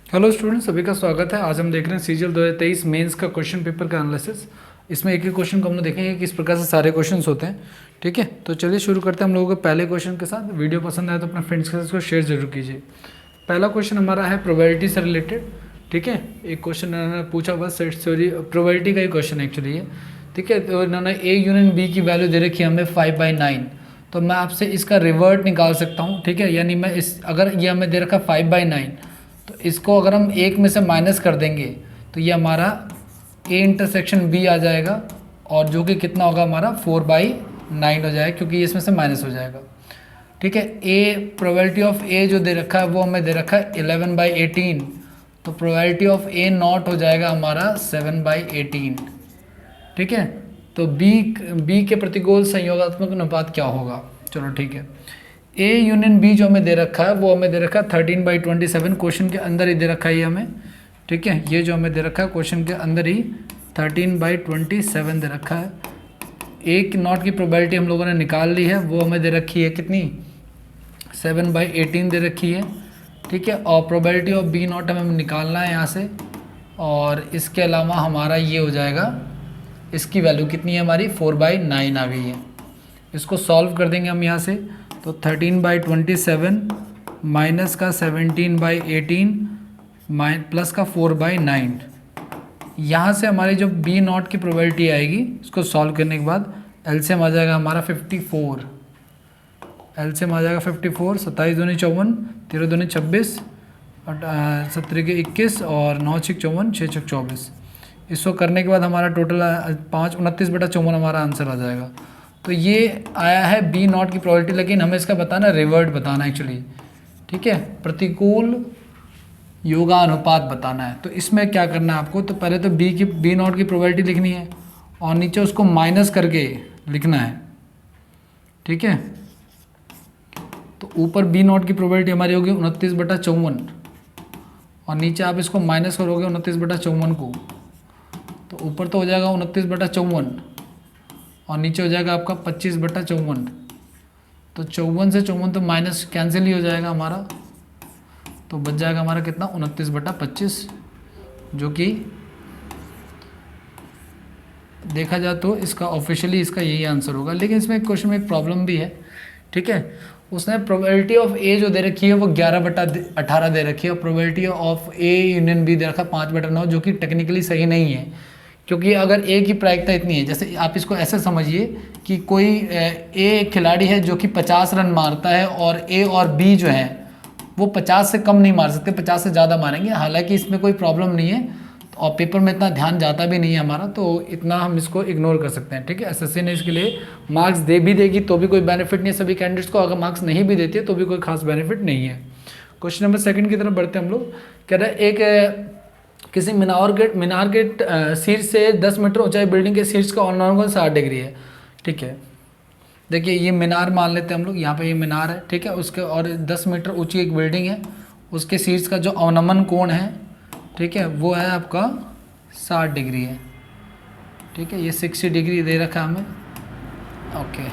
Hello student, सभी का स्वागत है। आज हम देख रहे हैं सीजीएल 2023 मेंस का क्वेश्चन पेपर का एनालिसिस। इसमें एक एक क्वेश्चन को हम लोग देखेंगे किस प्रकार से सारे क्वेश्चंस होते हैं। ठीक है, तो चलिए शुरू करते हैं हम लोगों के पहले क्वेश्चन के साथ। वीडियो पसंद आए तो अपने फ्रेंड्स के साथ इसको शेयर जरूर कीजिए। पहला क्वेश्चन हमारा है प्रोबेबिलिटी से रिलेटेड। ठीक है, एक क्वेश्चन इन्होंने पूछा हुआ सॉरी प्रोबेबिलिटी का ही क्वेश्चन एक्चुअली ये। ठीक है, तो इन्होंने ए यूनियन बी की वैल्यू दे रखी है हमें 5/9। तो मैं आपसे इसका रिवर्ट निकाल सकता हूँ। ठीक है, यानी मैं इस अगर ये हमें दे रखा 5/9 तो इसको अगर हम एक में से माइनस कर देंगे तो ये हमारा ए इंटरसेक्शन बी आ जाएगा, और जो कि कितना होगा हमारा 4/9 हो जाएगा, क्योंकि इसमें से माइनस हो जाएगा। ठीक है, ए प्रोबेबिलिटी ऑफ ए जो दे रखा है वो हमें दे रखा है 11/18, तो प्रोबेबिलिटी ऑफ ए नॉट हो जाएगा हमारा 7/18। ठीक है, तो बी के प्रतिकूल संयोगात्मक अनुपात क्या होगा। चलो ठीक है, ए यूनियन बी जो हमें दे रखा है वो हमें दे रखा है 13/27। क्वेश्चन के अंदर ही दे रखा है ये हमें। ठीक है, ये जो हमें दे रखा है क्वेश्चन के अंदर ही 13/27 दे रखा है। ए नॉट की प्रोबेबिलिटी हम लोगों ने निकाल ली है, वो हमें दे रखी है कितनी 7/18 दे रखी है। ठीक है, और प्रोबेबिलिटी ऑफ बी नॉट हमें निकालना है यहाँ से, और इसके अलावा हमारा ये हो जाएगा, इसकी वैल्यू कितनी है हमारी 4/9 आ गई है। इसको सॉल्व कर देंगे हम यहाँ से, तो 13/27 माइनस का 17/18 प्लस का 4/9, यहाँ से हमारी जो बी नॉट की प्रोबेबिलिटी आएगी इसको सॉल्व करने के बाद एलसीएम आ जाएगा हमारा 54। एलसीएम आ जाएगा 54, 27 दूनी 54, 13 दूनी 26, 17 के 21 और 9 6 54, 6 6 24। इसको करने के बाद हमारा टोटल 29/54 हमारा आंसर आ जाएगा। तो ये आया है बी नॉट की प्रोबेबिलिटी, लेकिन हमें इसका बताना रिवर्ट बताना एक्चुअली। ठीक है, प्रतिकूल योगानुपात बताना है। तो इसमें क्या करना है आपको, तो पहले तो बी नॉट की प्रोबेबिलिटी लिखनी है और नीचे उसको माइनस करके लिखना है। ठीक है, तो ऊपर बी नॉट की प्रोबेबिलिटी हमारी होगी 29/54, और नीचे आप इसको माइनस करोगे 29/54 को, तो ऊपर तो हो जाएगा 29/54 और नीचे हो जाएगा आपका 25/54। तो 54 से 54 तो माइनस कैंसिल ही हो जाएगा हमारा, तो बच जाएगा हमारा कितना 29/25, जो कि देखा जाए तो इसका ऑफिशियली इसका यही आंसर होगा। लेकिन इसमें क्वेश्चन में एक प्रॉब्लम भी है। ठीक है, उसने प्रोबेबिलिटी ऑफ ए जो दे रखी है वो 11/18 दे रखी है, और probability of A union B दे रखा है 5/9, जो कि टेक्निकली सही नहीं है। क्योंकि अगर ए की प्रायिकता इतनी है, जैसे आप इसको ऐसे समझिए कि कोई ए खिलाड़ी है जो कि 50 रन मारता है, और ए और बी जो है वो 50 से कम नहीं मार सकते, 50 से ज़्यादा मारेंगे। हालांकि इसमें कोई प्रॉब्लम नहीं है, और पेपर में इतना ध्यान जाता भी नहीं है हमारा, तो इतना हम इसको इग्नोर कर सकते हैं। ठीक है, एसएससी ने इसके लिए मार्क्स दे भी देगी तो भी कोई बेनिफिट नहीं है सभी कैंडिडेट्स को, अगर मार्क्स नहीं भी देती है तो भी कोई खास बेनिफिट नहीं है। क्वेश्चन नंबर 2 की तरफ बढ़ते हैं हम लोग। कह रहे हैं एक किसी मीनार के शीर्ष से 10 मीटर ऊंचाई बिल्डिंग के शीर्ष का अवनमन 60 डिग्री है। ठीक है, देखिए ये मीनार मान लेते हैं हम लोग, यहाँ पे ये मीनार है। ठीक है, उसके और 10 मीटर ऊंची एक बिल्डिंग है, उसके शीर्ष का जो अवनमन कोण है, ठीक है, वो है आपका 60 डिग्री है। ठीक है, ये 60 डिग्री दे रखा है हमें। ओके,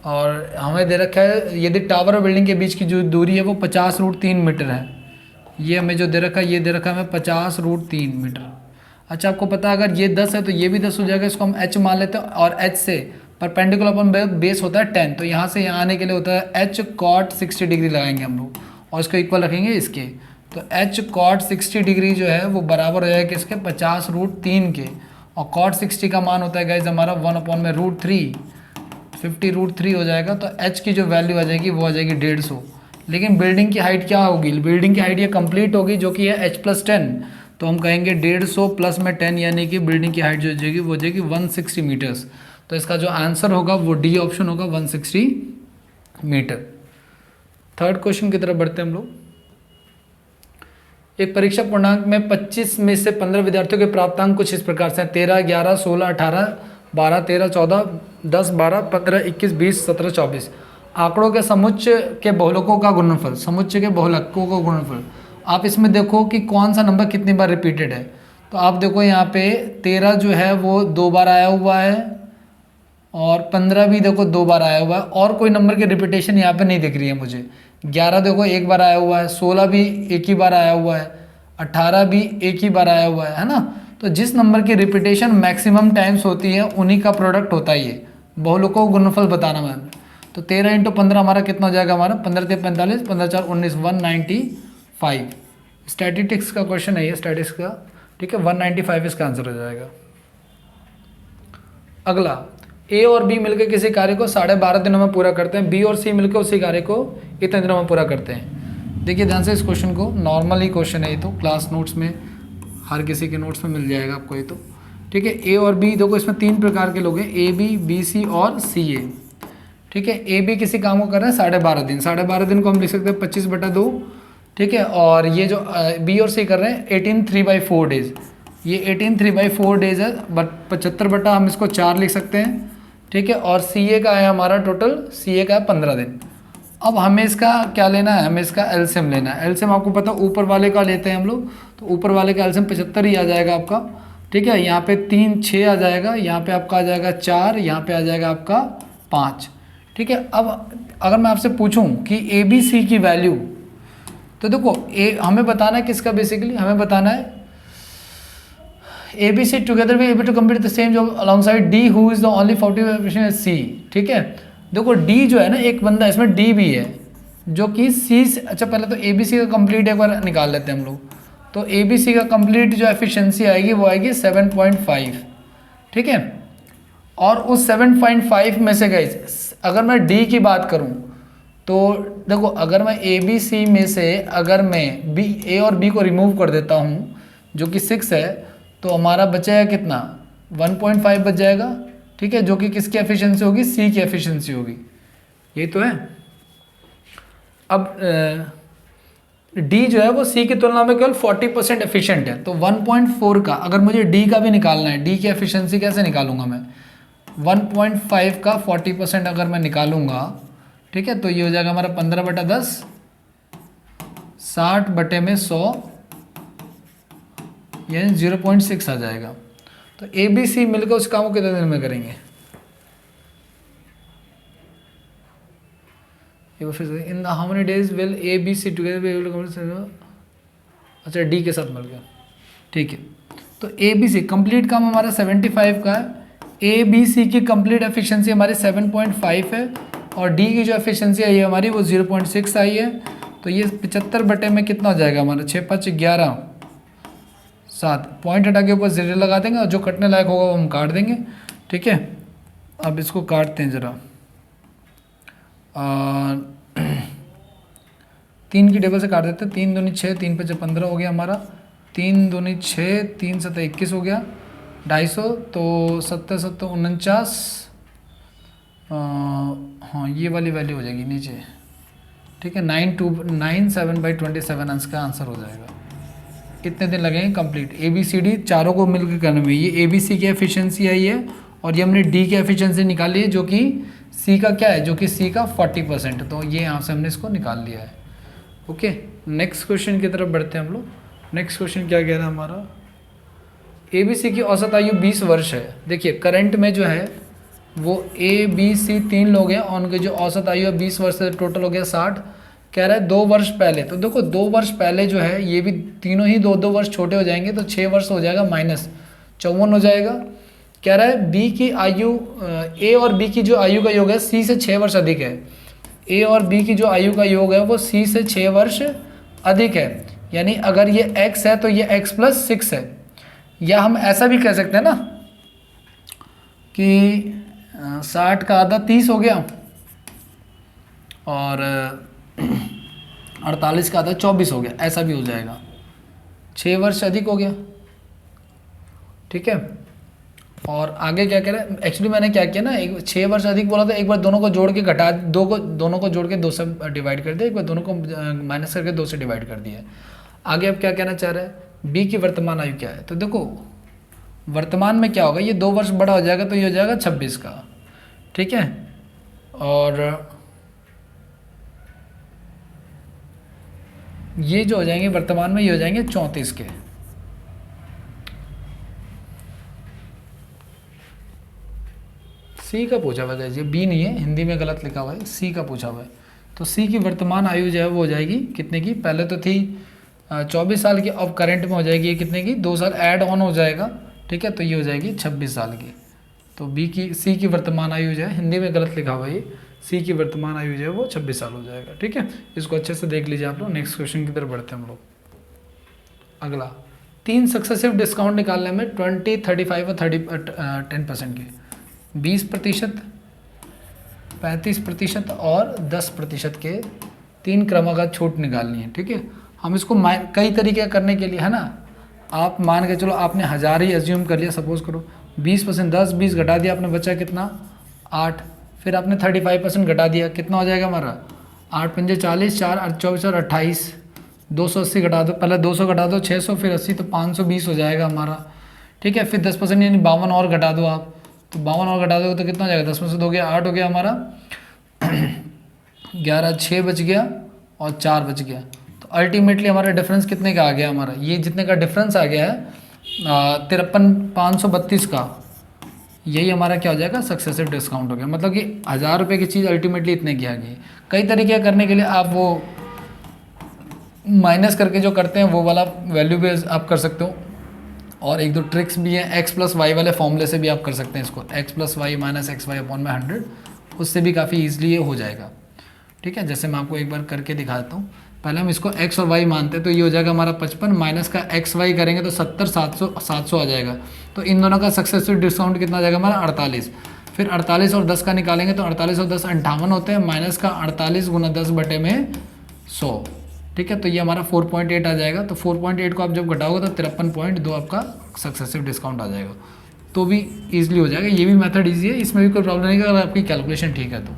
और हमें दे रखा है यदि टावर और बिल्डिंग के बीच की जो दूरी है वो 50√3 मीटर है। ये हमें जो दे रखा है ये दे रखा है हमें 50√3 मीटर। अच्छा, आपको पता है अगर ये 10 है तो ये भी 10 हो जाएगा, इसको हम h मान लेते हैं, और h से परपेंडिकुलर अपन बेस होता है 10, तो यहाँ से यहाँ आने के लिए होता है h cot 60 डिग्री लगाएंगे हम लोग, और इसको इक्वल रखेंगे इसके। तो h cot 60 डिग्री जो है वो बराबर हो जाएगा इसके 50√3 के, और cot 60 का मान होता है गाइज हमारा 1/√3, 50√3 हो जाएगा। तो h की जो वैल्यू आ जाएगी वो आ जाएगी 150। लेकिन बिल्डिंग की हाइट क्या होगी, बिल्डिंग की हाइट ये कंप्लीट होगी जो कि है h+10, तो हम कहेंगे 150 प्लस में 10, यानी कि बिल्डिंग की हाइट जो हो जाएगी वो हो जाएगी 160 मीटर्स। तो इसका जो आंसर होगा वो डी ऑप्शन होगा 160 मीटर। थर्ड क्वेश्चन की तरफ बढ़ते हैं हम लोग। एक परीक्षा पूर्णांक में 25 में से 15 विद्यार्थियों के प्राप्तांक कुछ इस प्रकार से 13, 11, 16, 18, 12, 13, 14, 10, 12, 15, 21, 20, 17, 24 आंकड़ों के समुच्चय के बहुलकों का गुणनफल, समुच्चय के बहुलकों का गुणनफल। आप इसमें देखो कि कौन सा नंबर कितनी बार रिपीटेड है। तो आप देखो यहाँ पे 13 जो है वो 2 बार आया हुआ है, और 15 भी देखो 2 बार आया हुआ है, और कोई नंबर की रिपीटेशन यहाँ पे नहीं दिख रही है मुझे। 11 देखो एक बार आया हुआ है, 16 भी एक ही बार आया हुआ है, 18 भी एक ही बार आया हुआ है ना। तो जिस नंबर की रिपीटेशन मैक्सिमम टाइम्स होती है उन्हीं का प्रोडक्ट होता है ये। बहुलों को गुणनफल बताना मैम। तो 13 × 15 हमारा कितना हो जाएगा, हमारा 15 × 45, 15 × 4 19, 195। स्टैटिस्टिक्स का क्वेश्चन है ये, स्टैटिस्टिक्स का, ठीक है। 195 इसका आंसर हो जाएगा। अगला, ए और बी मिलकर किसी कार्य को 12.5 दिनों में पूरा करते हैं, बी और सी मिलकर उसी कार्य को इतने दिनों में पूरा करते हैं। देखिए ध्यान से इस क्वेश्चन को, नॉर्मल ही क्वेश्चन है ये, तो क्लास नोट्स में हर किसी के नोट्स में मिल जाएगा आपको ये तो, ठीक है। ए और बी देखो, इसमें 3 प्रकार के लोग हैं, ए बी, बी सी और सी ए, ठीक है। ए बी किसी काम को कर रहे हैं 12.5 दिन, 12.5 दिन को हम लिख सकते हैं 25/2, ठीक है। और ये जो बी और सी कर रहे हैं 18 3/4 डेज, ये 18 3/4 डेज है, बट 75 बटा हम इसको 4 लिख सकते हैं, ठीक है। और सी ए का है हमारा टोटल, सी ए का है 15 दिन। अब हमें इसका क्या लेना है, हमें इसका एलसीएम लेना है। एलसीएम आपको पता है ऊपर वाले का लेते हैं हम लोग, तो ऊपर वाले का एलसीएम 75 ही आ जाएगा आपका, ठीक है। यहाँ पे 3 6 आ जाएगा, यहाँ पे आपका आ जाएगा 4, यहाँ पे आ जाएगा आपका 5, ठीक है। अब अगर मैं आपसे पूछूं कि ए बी सी की वैल्यू, तो देखो हमें बताना है किसका, बेसिकली हमें बताना है A B C together we able to complete the same job alongside D who is the only 40% C, ठीक है। देखो डी जो है ना, एक बंदा इसमें डी भी है जो कि सी से, अच्छा पहले तो ए बी सी का कंप्लीट एक बार निकाल लेते हैं हम लोग। तो ए बी सी का कंप्लीट जो एफिशिएंसी आएगी वो आएगी 7.5, ठीक है। और उस 7.5 में से गाइस अगर मैं डी की बात करूं तो देखो, अगर मैं ए बी सी में से अगर मैं बी ए और बी को रिमूव कर देता हूं जो कि 6 है, तो हमारा बचेगा कितना, 1.5 बच जाएगा, ठीक है। जो कि किसकी एफिशिएंसी होगी, सी की एफिशिएंसी होगी, यही तो है। अब डी जो है वो सी की तुलना में केवल 40% एफिशिएंट है, तो 1.4 का अगर मुझे डी का भी निकालना है, डी की एफिशिएंसी कैसे निकालूंगा मैं, 1.5 का 40% अगर मैं निकालूंगा, ठीक है, तो ये हो जाएगा हमारा 15/10, 60/100, यानी 0.6 आ जाएगा। तो ए बी सी मिलकर उस काम को कितने दिन में करेंगे, in how many days will A B C together be able to complete, अच्छा डी के साथ मिल गया, ठीक है। तो ए बी सी कंप्लीट काम हमारा 75 का है, ए बी सी की कंप्लीट एफिशिएंसी हमारी 7.5 है, और डी की जो एफिशिएंसी आई है हमारी वो 0.6 आई है। तो ये 75 बटे में कितना हो जाएगा हमारा, 6 5 11 7, पॉइंट हटा के ऊपर 0 लगा देंगे और जो कटने लायक होगा वो हम काट देंगे, ठीक है। अब इसको काटते हैं ज़रा, 3 की टेबल से काट देते हैं, 3 दूनी 6, 3 5 15 हो गया हमारा, 3 दूनी 6, 3 7 21 हो गया, 250, तो 7 7 49, हाँ ये वाली वैल्यू हो जाएगी नीचे, ठीक है। 997/27 अंश का आंसर हो जाएगा। कितने दिन लगेंगे complete, A B C D चारों को मिलकर करने में। ये ए बी सी की एफिशिएंसी आई है और ये हमने डी की एफिशिएंसी निकाली है जो कि सी का क्या है, जो कि सी का 40%, तो ये यहाँ से हमने इसको निकाल लिया है। ओके, नेक्स्ट क्वेश्चन की तरफ बढ़ते हैं हम लोग। नेक्स्ट क्वेश्चन क्या कह रहा है हमारा, ए बी सी की औसत आयु 20 वर्ष है। देखिए करंट में जो है वो ए बी सी 3 लोग हैं और उनकी जो औसत आयु है 20 वर्ष से टोटल हो गया 60। कह रहा है 2 वर्ष पहले, तो देखो 2 वर्ष पहले जो है ये भी तीनों ही 2 वर्ष छोटे हो जाएंगे, तो 6 वर्ष हो जाएगा, -54 हो जाएगा। कह रहा है बी की आयु, ए और बी की जो आयु का योग है सी से 6 वर्ष अधिक है। ए और बी की जो आयु का योग है वो सी से 6 वर्ष अधिक है, यानी अगर ये x है तो ये x + 6 है। या हम ऐसा भी कह सकते हैं ना कि 60 का आधा 30 हो गया और 48 का आधा 24 हो गया, ऐसा भी हो जाएगा, 6 वर्ष अधिक हो गया, ठीक है। और आगे क्या कह रहा है, एक्चुअली मैंने क्या किया ना, 6 वर्ष अधिक बोला था, एक बार दोनों को जोड़ के घटा, दोनों को जोड़ के 2 से डिवाइड कर दिया, एक बार दोनों को माइनस करके 2 से डिवाइड कर दिया। आगे अब क्या कहना चाह रहा है, बी की वर्तमान आयु क्या है, तो देखो वर्तमान में क्या होगा, ये 2 वर्ष बड़ा हो जाएगा तो ये हो जाएगा 26 का, ठीक है। और ये जो हो जाएंगे वर्तमान में ये हो जाएंगे 34 के। सी का पूछा हुआ है, ये बी नहीं है, हिंदी में गलत लिखा हुआ है, सी का पूछा हुआ है। तो सी की वर्तमान आयु जो है वो हो जाएगी कितने की, पहले तो थी 24 साल की, अब करंट में हो जाएगी ये कितने की, 2 साल ऐड ऑन हो जाएगा, ठीक है, तो ये हो जाएगी 26 साल की। तो सी की वर्तमान आयु जो है, हिंदी में गलत लिखा हुआ है ये, सी की वर्तमान आयु जो है वो 26 साल हो जाएगा, ठीक है। इसको अच्छे से देख लीजिए आप लोग। नेक्स्ट क्वेश्चन की तरफ बढ़ते हैं हम लोग। अगला, 3 सक्सेसिव डिस्काउंट निकालने में 20, 35 और 10% के, 20%, 35% और 10% के 3 क्रमागत छूट निकालनी है, ठीक है। हम इसको कई तरीके करने के लिए है ना, आप मान के चलो आपने 1000 ही एज्यूम कर लिया, सपोज करो 20%, 10 20 घटा दिया आपने, बचा कितना 8, फिर आपने 35% घटा दिया, कितना हो जाएगा हमारा 8 पंजे 40, 4 24 और 28, 280 घटा दो, पहले 200 घटा दो 600, फिर 80, तो 520 हो जाएगा हमारा, ठीक है। फिर 10% यानी 52 और घटा दो आप, तो 52 और घटा दो तो कितना हो जाएगा, 10 में से 2 गया 8 हो गया हमारा 11, 6 बच गया और 4 बच गया। तो अल्टीमेटली हमारा डिफरेंस कितने का आ गया, हमारा ये जितने का डिफरेंस आ गया है 53,532 का, यही हमारा क्या हो जाएगा, सक्सेसिव डिस्काउंट हो गया। मतलब कि 1000 रुपये की चीज़ अल्टीमेटली इतने की आ गई। कई तरीके करने के लिए आप वो माइनस करके जो करते हैं वो वाला वैल्यू भी आप कर सकते हो, और एक दो ट्रिक्स भी हैं, एक्स प्लस वाई वाले फॉर्मूले से भी आप कर सकते हैं इसको, x plus y minus x y upon में 100, उससे भी काफ़ी ईजिली ये हो जाएगा, ठीक है। जैसे मैं आपको एक बार करके दिखाता हूँ। पहले हम इसको x और y मानते हैं, तो ये हो जाएगा हमारा 55, माइनस का एक्स वाई करेंगे तो 70, 700 आ जाएगा। तो इन दोनों का सक्सेसिव डिस्काउंट कितना आ जाएगा हमारा 48। फिर 48 और 10 का निकालेंगे तो 48 और 10 58 होते हैं, माइनस का 48 गुना 10 बटे में 100, ठीक है। तो ये हमारा 4.8 आ जाएगा। तो 4.8 को आप जब घटाओगे तो 53.2 आपका सक्सेसिव डिस्काउंट आ जाएगा, तो भी ईजिली हो जाएगा। ये भी मेथड ईजी है, इसमें भी कोई प्रॉब्लम नहीं है अगर आपकी कैलकुलेशन ठीक है तो।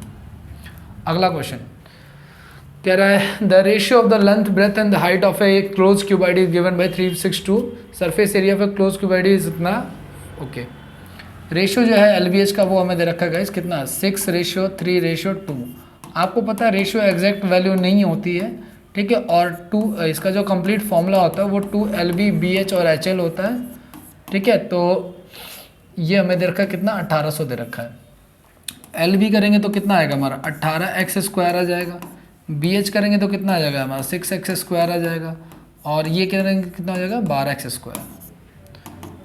अगला क्वेश्चन कह रहा है the ratio of the length breadth and the height of A close cuboid is given by 362, surface area of A close cuboid is इतना, ओके। रेशियो जो है एलबीएच का वो हमें दे रखा है गाइस, कितना 6:3:2। आपको पता है रेशियो एग्जैक्ट वैल्यू नहीं होती है, ठीक है। और 2 इसका जो कंप्लीट फॉर्मूला होता है वो 2 LB BH और HL होता है, ठीक है। तो ये हमें दे रखा है कितना 1800 दे रखा है। LB करेंगे तो कितना आएगा हमारा 18x² आ जाएगा, BH करेंगे तो कितना आ जाएगा हमारा 6x² आ जाएगा, और ये करेंगे कितना हो जाएगा 12x²,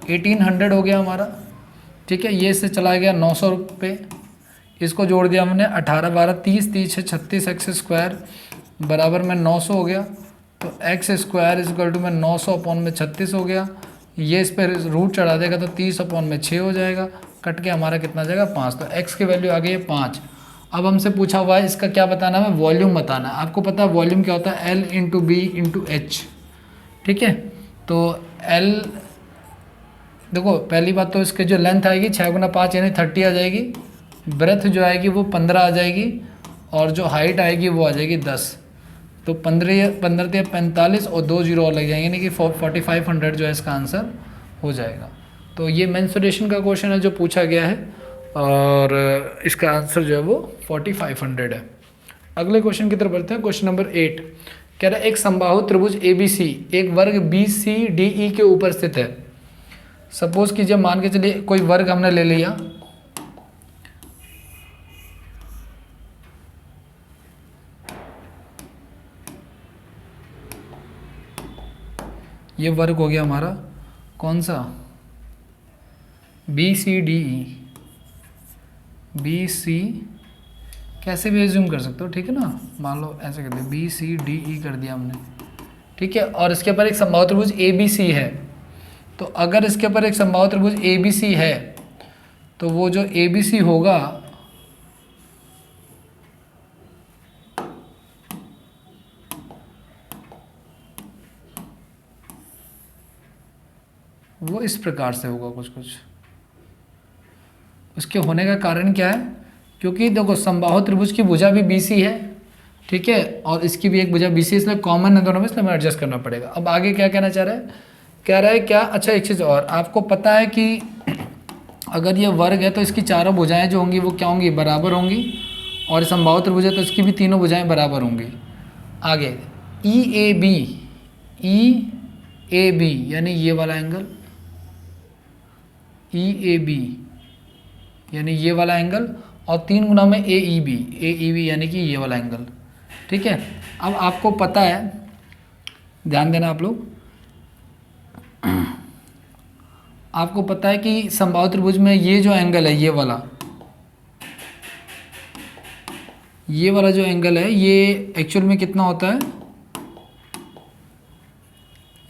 1800 हो गया हमारा, ठीक है। ये से चला गया 900 रुपये, इसको जोड़ दिया हमने 18 12 30 30 36 x² बराबर में 900 हो गया। तो x² इक्वल टू में 900 अपॉन में 36 हो गया, ये इस पर रूट चढ़ा देगा तो 30 अपॉन में 6 हो जाएगा, कट के हमारा कितना जाएगा 5। तो x की वैल्यू आ गई है 5। अब हमसे पूछा हुआ है इसका क्या बताना है, वॉल्यूम बताना है। आपको पता है वॉल्यूम क्या होता है, L into B into H, ठीक है। तो L देखो पहली बात तो इसके जो लेंथ आएगी 6 गुना 5 यानी 30 आ जाएगी, ब्रेथ जो आएगी वो 15 आ जाएगी, और जो हाइट आएगी वो आ जाएगी 10। तो 15 45 और 2 जीरो और लग जाएंगे, यानी कि 4500 जो है इसका आंसर हो जाएगा। तो ये मेंसुरेशन का क्वेश्चन है जो पूछा गया है, और इसका आंसर जो है वो 4500 है। अगले क्वेश्चन की तरफ बढ़ते हैं। क्वेश्चन नंबर 8 कह रहा है एक समबाहु त्रिभुज ABC एक वर्ग BCDE के ऊपर स्थित है। सपोज कीजिए, मान के चलिए कोई वर्ग हमने ले लिया, ये वर्ग हो गया हमारा कौन सा BCDE, BC कैसे भी एज्यूम कर सकते हो, ठीक है ना। मान लो ऐसे कर दिया BCDE कर दिया हमने, ठीक है। और इसके ऊपर एक समबाहु त्रिभुज ABC है। तो अगर इसके ऊपर एक समबाहु त्रिभुज ABC है तो वो जो ABC होगा वो इस प्रकार से होगा कुछ कुछ। उसके होने का कारण क्या है, क्योंकि देखो समबाहु त्रिभुज की भुजा भी BC है, ठीक है, और इसकी भी एक भुजा BC, इसलिए कॉमन है दोनों में, इसलिए हमें एडजस्ट करना पड़ेगा। अब आगे क्या कहना चाह रहा है, कह रहा है क्या, अच्छा एक चीज़ और, आपको पता है कि अगर ये वर्ग है तो इसकी चारों भुजाएं जो होंगी वो क्या होंगी, बराबर होंगी, और समबाहु त्रिभुज है तो इसकी भी तीनों भुजाएं बराबर होंगी। आगे EAB यानी ये वाला एंगल, EAB यानी ये वाला एंगल, और 3 गुना में AEB यानी कि ये वाला एंगल, ठीक है। अब आपको पता है, ध्यान देना आप लोग, आपको पता है कि समबाहु त्रिभुज में ये जो एंगल है, ये वाला जो एंगल है, ये एक्चुअल में कितना होता है,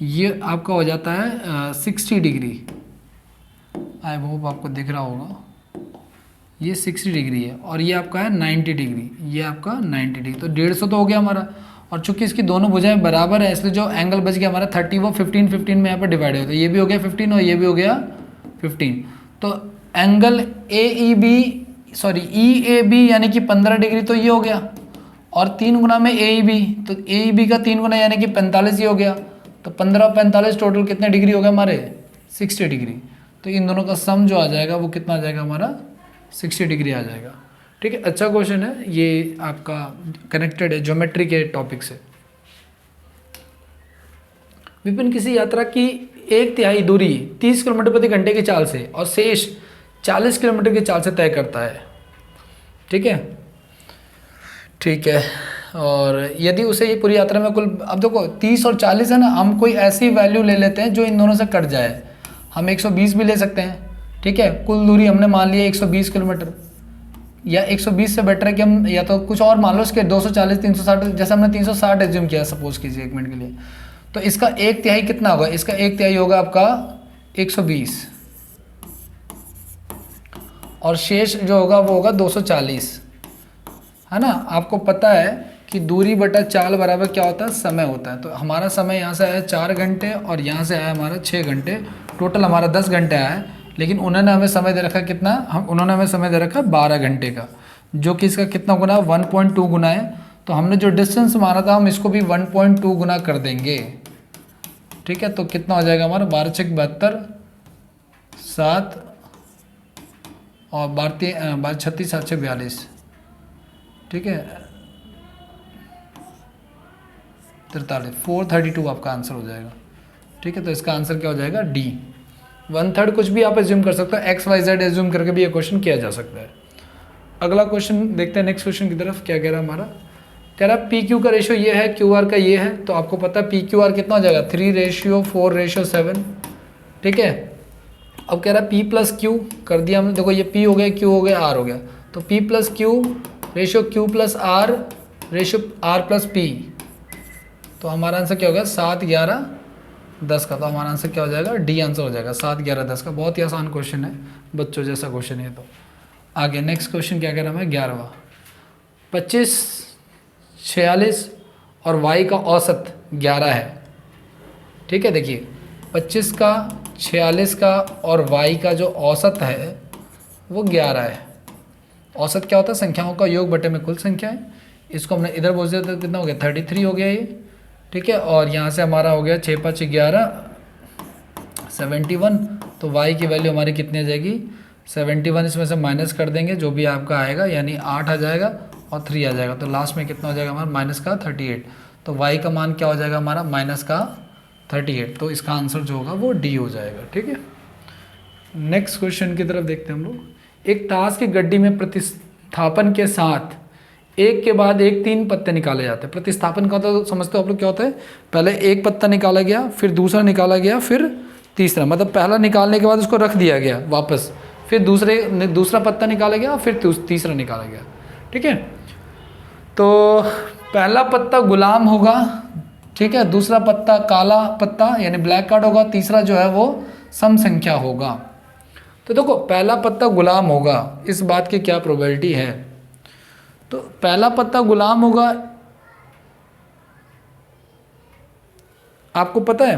ये आपका हो जाता है 60 डिग्री। आई होप आपको दिख रहा होगा, ये 60 डिग्री है और ये आपका है 90 डिग्री, ये आपका 90 डिग्री, तो 150 तो हो गया हमारा। और चूंकि इसकी दोनों भुजाएं बराबर है, इसलिए जो एंगल बच गया हमारा 30, वो 15 में यहाँ पर डिवाइड होता है, ये भी हो गया 15 और ये भी हो गया 15। तो एंगल EAB यानी कि 15 डिग्री, तो ये हो गया, और 3 गुना में AEB, तो AEB का 3 गुना यानी कि 45 ही हो गया। तो 15 और 45 टोटल कितने डिग्री हो गए हमारे, 60 डिग्री। तो इन दोनों का सम जो आ जाएगा वो कितना आ जाएगा हमारा, 60 डिग्री आ जाएगा। ठीक है, अच्छा क्वेश्चन है ये, आपका कनेक्टेड है ज्योमेट्री के टॉपिक से। विपिन किसी यात्रा की 1/3 दूरी 30 किलोमीटर प्रति घंटे की चाल से और शेष 40 किलोमीटर की चाल से तय करता है। ठीक है, ठीक है। और यदि उसे ये पूरी यात्रा में कुल, अब देखो 30 और 40 है ना, हम कोई ऐसी वैल्यू ले लेते हैं जो इन दोनों से कट जाए। हम 120 भी ले सकते हैं। ठीक है, कुल दूरी हमने मान लिया 120 किलोमीटर, या 120 से बेटर है कि हम या तो कुछ और मान लो इसके 240, 360, जैसे हमने 360 एज्यूम किया सपोज कीजिए 1 मिनट के लिए, तो इसका 1/3 कितना होगा, इसका 1/3 होगा आपका 120, और शेष जो होगा वो होगा 240, है ना। आपको पता है कि दूरी बटा चाल बराबर क्या होता है, समय होता है। तो हमारा समय यहाँ से आया 4 घंटे और यहाँ से आया हमारा 6 घंटे, टोटल हमारा 10 घंटे आया है। लेकिन उन्होंने हमें समय दे रखा कितना, उन्होंने हमें समय दे रखा 12 घंटे का, जो कि इसका कितना गुना, 1.2 गुना है। तो हमने जो डिस्टेंस माना था हम इसको भी 1.2 गुना कर देंगे। ठीक है, तो कितना हो जाएगा हमारा, 12 6 72, 7 और 12 36 7 6 42। ठीक है, 43, 432 आपका आंसर हो जाएगा। ठीक है, तो इसका आंसर क्या हो जाएगा, D। 1/3 कुछ भी आप एज्यूम कर सकते हो, XYZ एज्यूम करके भी ये क्वेश्चन किया जा सकता है। अगला क्वेश्चन देखते हैं, नेक्स्ट क्वेश्चन की तरफ। क्या कह रहा है हमारा, कह रहा है PQ का रेशियो ये है, QR का ये है। तो आपको पता है PQR कितना हो जाएगा, 3:4:7। ठीक है, अब कह रहा है P + Q कर दिया हमने, देखो ये P हो गया, Q हो गया, R हो गया, तो P + Q ratio Q + R ratio R + P। तो हमारा आंसर क्या होगा, 7 11 10 का। तो हमारा आंसर क्या हो जाएगा, D आंसर हो जाएगा, 7 11 10 का। बहुत ही आसान क्वेश्चन है, बच्चों जैसा क्वेश्चन है। तो आगे नेक्स्ट क्वेश्चन क्या कह रहा है हमें, 11वां, 25 46 और y का औसत 11 है। ठीक है, देखिए 25 का 46 का और y का जो औसत है वो 11 है। औसत क्या होता है, संख्याओं का योग बटे में कुल संख्या है। इसको हमने इधर बोल दिया तो कितना हो गया, 33 हो गया ये। ठीक है, और यहाँ से हमारा हो गया 6 5 11 71। तो y की वैल्यू हमारी कितनी आ जाएगी, 71, इसमें से माइनस कर देंगे जो भी आपका आएगा, यानी 8 आ जाएगा और 3 आ जाएगा। तो लास्ट में कितना हो जाएगा हमारा, माइनस का 38। तो y का मान क्या हो जाएगा हमारा, माइनस का 38। तो इसका आंसर जो होगा वो D हो जाएगा। ठीक है, नेक्स्ट क्वेश्चन की तरफ देखते हैं हम लोग। एक ताश की गड्डी में प्रतिस्थापन के साथ एक के बाद एक 3 पत्ते निकाले जाते हैं। प्रतिस्थापन का तो समझते हो आप लोग क्या होता है, पहले एक पत्ता निकाला गया, फिर दूसरा निकाला गया, फिर तीसरा, मतलब पहला निकालने के बाद उसको रख दिया गया वापस, फिर दूसरा पत्ता निकाला गया, फिर तीसरा निकाला गया। ठीक है, तो पहला पत्ता गुलाम होगा, ठीक है, दूसरा पत्ता काला पत्ता यानी ब्लैक कार्ड होगा, तीसरा जो है वो सम संख्या होगा। तो देखो पहला पत्ता गुलाम होगा, इस बात की क्या प्रोबेबिलिटी है, तो पहला पत्ता गुलाम होगा, आपको पता है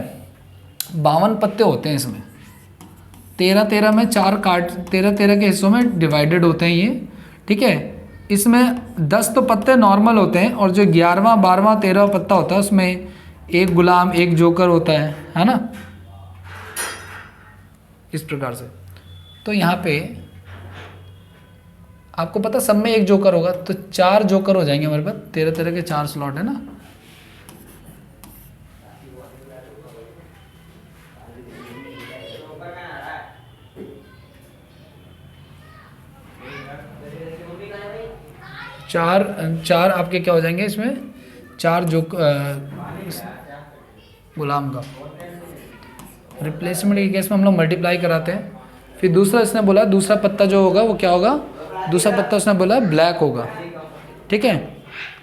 52 पत्ते होते हैं इसमें, 13 में 4 काट 13 के हिस्सों में डिवाइडेड होते हैं ये। ठीक है, इसमें 10 तो पत्ते नॉर्मल होते हैं, और जो 11वां 12वां 13वां पत्ता होता है उसमें एक गुलाम एक जोकर होता है ना, इस प्रकार से। तो यहाँ पे आपको पता सब में एक जोकर होगा, तो 4 जोकर हो जाएंगे हमारे पास, 13 के 4 स्लॉट है ना। चार आपके क्या हो जाएंगे इसमें, 4 जो गुलाम का रिप्लेसमेंट के केस में हम लोग मल्टीप्लाई कराते हैं। फिर दूसरा इसने बोला दूसरा पत्ता जो होगा वो क्या होगा, दूसरा पत्ता उसने बोला ब्लैक होगा। ठीक है,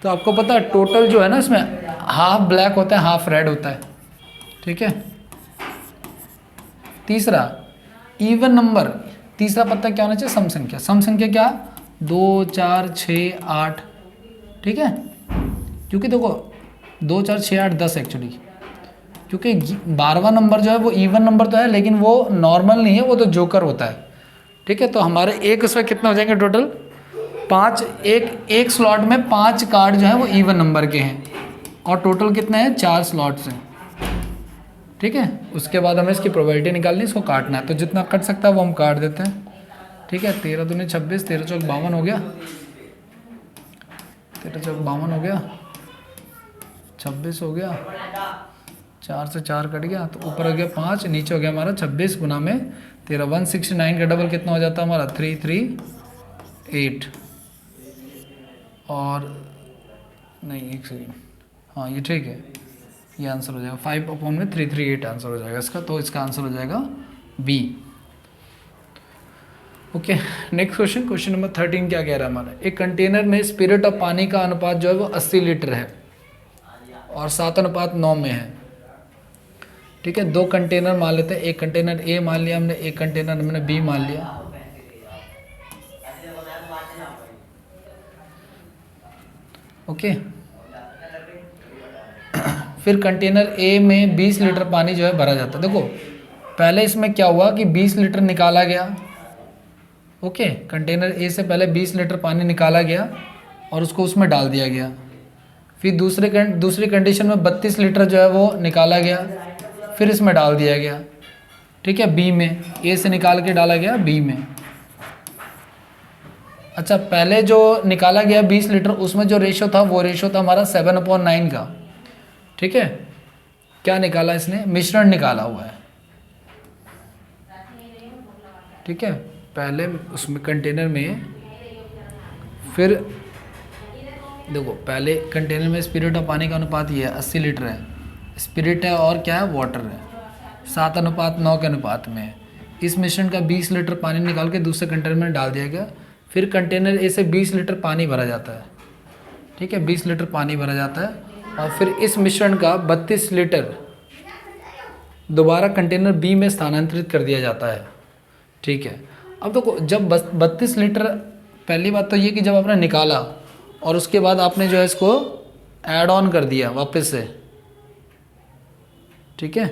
तो आपको पता है टोटल जो है ना इसमें हाफ ब्लैक होता है हाफ रेड होता है। ठीक है, तीसरा इवन नंबर, तीसरा पत्ता क्या होना चाहिए, सम संख्या। सम संख्या क्या, 2 4 6 8। ठीक है, क्योंकि देखो 2 4 6 8 10 एक्चुअली, क्योंकि 12वां नंबर जो है वो इवन नंबर तो है लेकिन वो नॉर्मल नहीं है, वो तो जोकर होता है। ठीक है, तो हमारे एक उसमें कितना हो जाएंगे टोटल 5, एक स्लॉट में 5 कार्ड जो है वो इवन नंबर के हैं और टोटल कितने हैं 4 स्लॉट्स हैं। ठीक है, उसके बाद हमें इसकी प्रोबेबिलिटी निकालनी है, इसको काटना है, तो जितना कट सकता है वो हम काट देते हैं। ठीक है, 13 दूनी 26, 13 चौक 52 हो गया, 13 चौक 52 हो गया, 26 हो गया, 4 से 4 कट गया, तो ऊपर हो गया 5, नीचे हो गया हमारा 26 गुना में 13, 169 का डबल कितना हो जाता है हमारा 338। और नहीं एक सेकेंड, हाँ ये ठीक है, ये आंसर हो जाएगा 5/338 आंसर हो जाएगा इसका, तो इसका आंसर हो जाएगा B. Okay, next question, question number 13 क्या कह रहा है हमारा, एक कंटेनर में स्पिरिट ऑफ पानी का अनुपात जो है वो 80 लीटर है और 7:9 में है। ठीक है, 2 कंटेनर मान लेते हैं, एक कंटेनर ए मान लिया हमने, एक कंटेनर हमने बी मान लिया। ओके, फिर कंटेनर ए में 20 लीटर पानी जो है भरा जाता है। देखो पहले इसमें क्या हुआ कि 20 लीटर निकाला गया। ओके, कंटेनर ए से पहले 20 लीटर पानी निकाला गया और उसको उसमें डाल दिया गया। फिर दूसरी कंडीशन में 32 लीटर जो है वो निकाला गया, फिर इसमें डाल दिया गया। ठीक है, बी में, ए से निकाल के डाला गया बी में। अच्छा, पहले जो निकाला गया 20 लीटर उसमें जो रेशो था वो रेशो था हमारा 7/9 का। ठीक है, क्या निकाला इसने, मिश्रण निकाला हुआ है। ठीक है, पहले उसमें कंटेनर में, फिर देखो पहले कंटेनर में स्पिरिट ऑफ पानी का अनुपात ये है 80 लीटर है, स्पिरिट है और क्या है वाटर है, 7/9 के अनुपात में है। इस मिश्रण का 20 लीटर पानी निकाल के दूसरे कंटेनर में डाल दिया गया, फिर कंटेनर ए से 20 लीटर पानी भरा जाता है। ठीक है, 20 लीटर पानी भरा जाता है और फिर इस मिश्रण का 32 लीटर दोबारा कंटेनर बी में स्थानांतरित कर दिया जाता है। ठीक है, अब देखो जब 32 लीटर, पहली बात तो ये कि जब आपने निकाला और उसके बाद आपने जो है इसको ऐड ऑन कर दिया वापस से। ठीक है,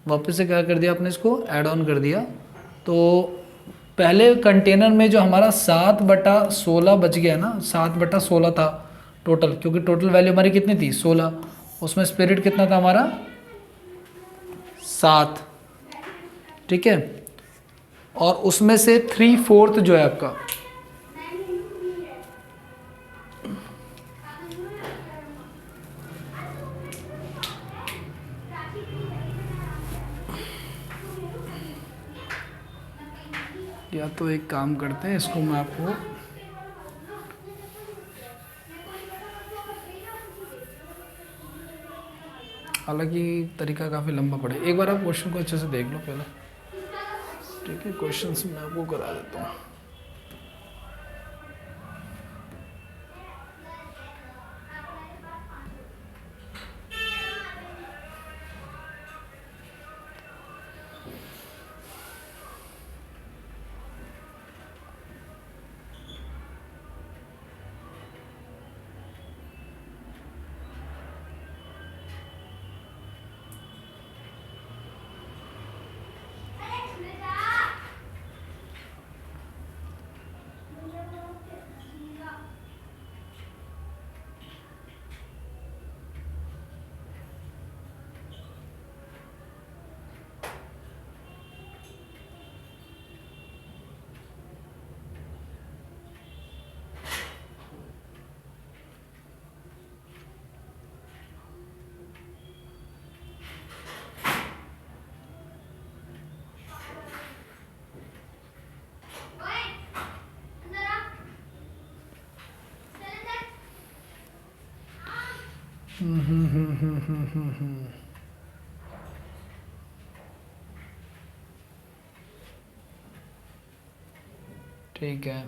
वापस से क्या कर दिया आपने, इसको ऐड ऑन कर दिया। तो पहले कंटेनर में जो हमारा 7/16 बच गया ना, 7/16 था टोटल, क्योंकि टोटल वैल्यू हमारी कितनी थी 16, उसमें स्पिरिट कितना था हमारा 7। ठीक है, और उसमें से 3/4 जो है आपका या तो एक काम करते हैं, इसको मैं आपको हालांकि तरीका काफ़ी लंबा पड़े, एक बार आप क्वेश्चन को अच्छे से देख लो पहले। ठीक है, क्वेश्चन मैं आपको करा देता हूँ। ठीक है,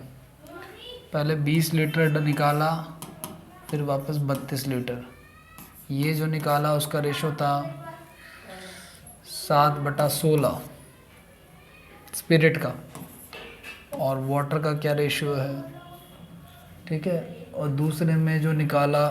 पहले 20 लीटर निकाला, फिर वापस 32 लीटर। ये जो निकाला उसका रेशो था 7/16 स्पिरिट का, और वाटर का क्या रेशियो है, ठीक है। और दूसरे में जो निकाला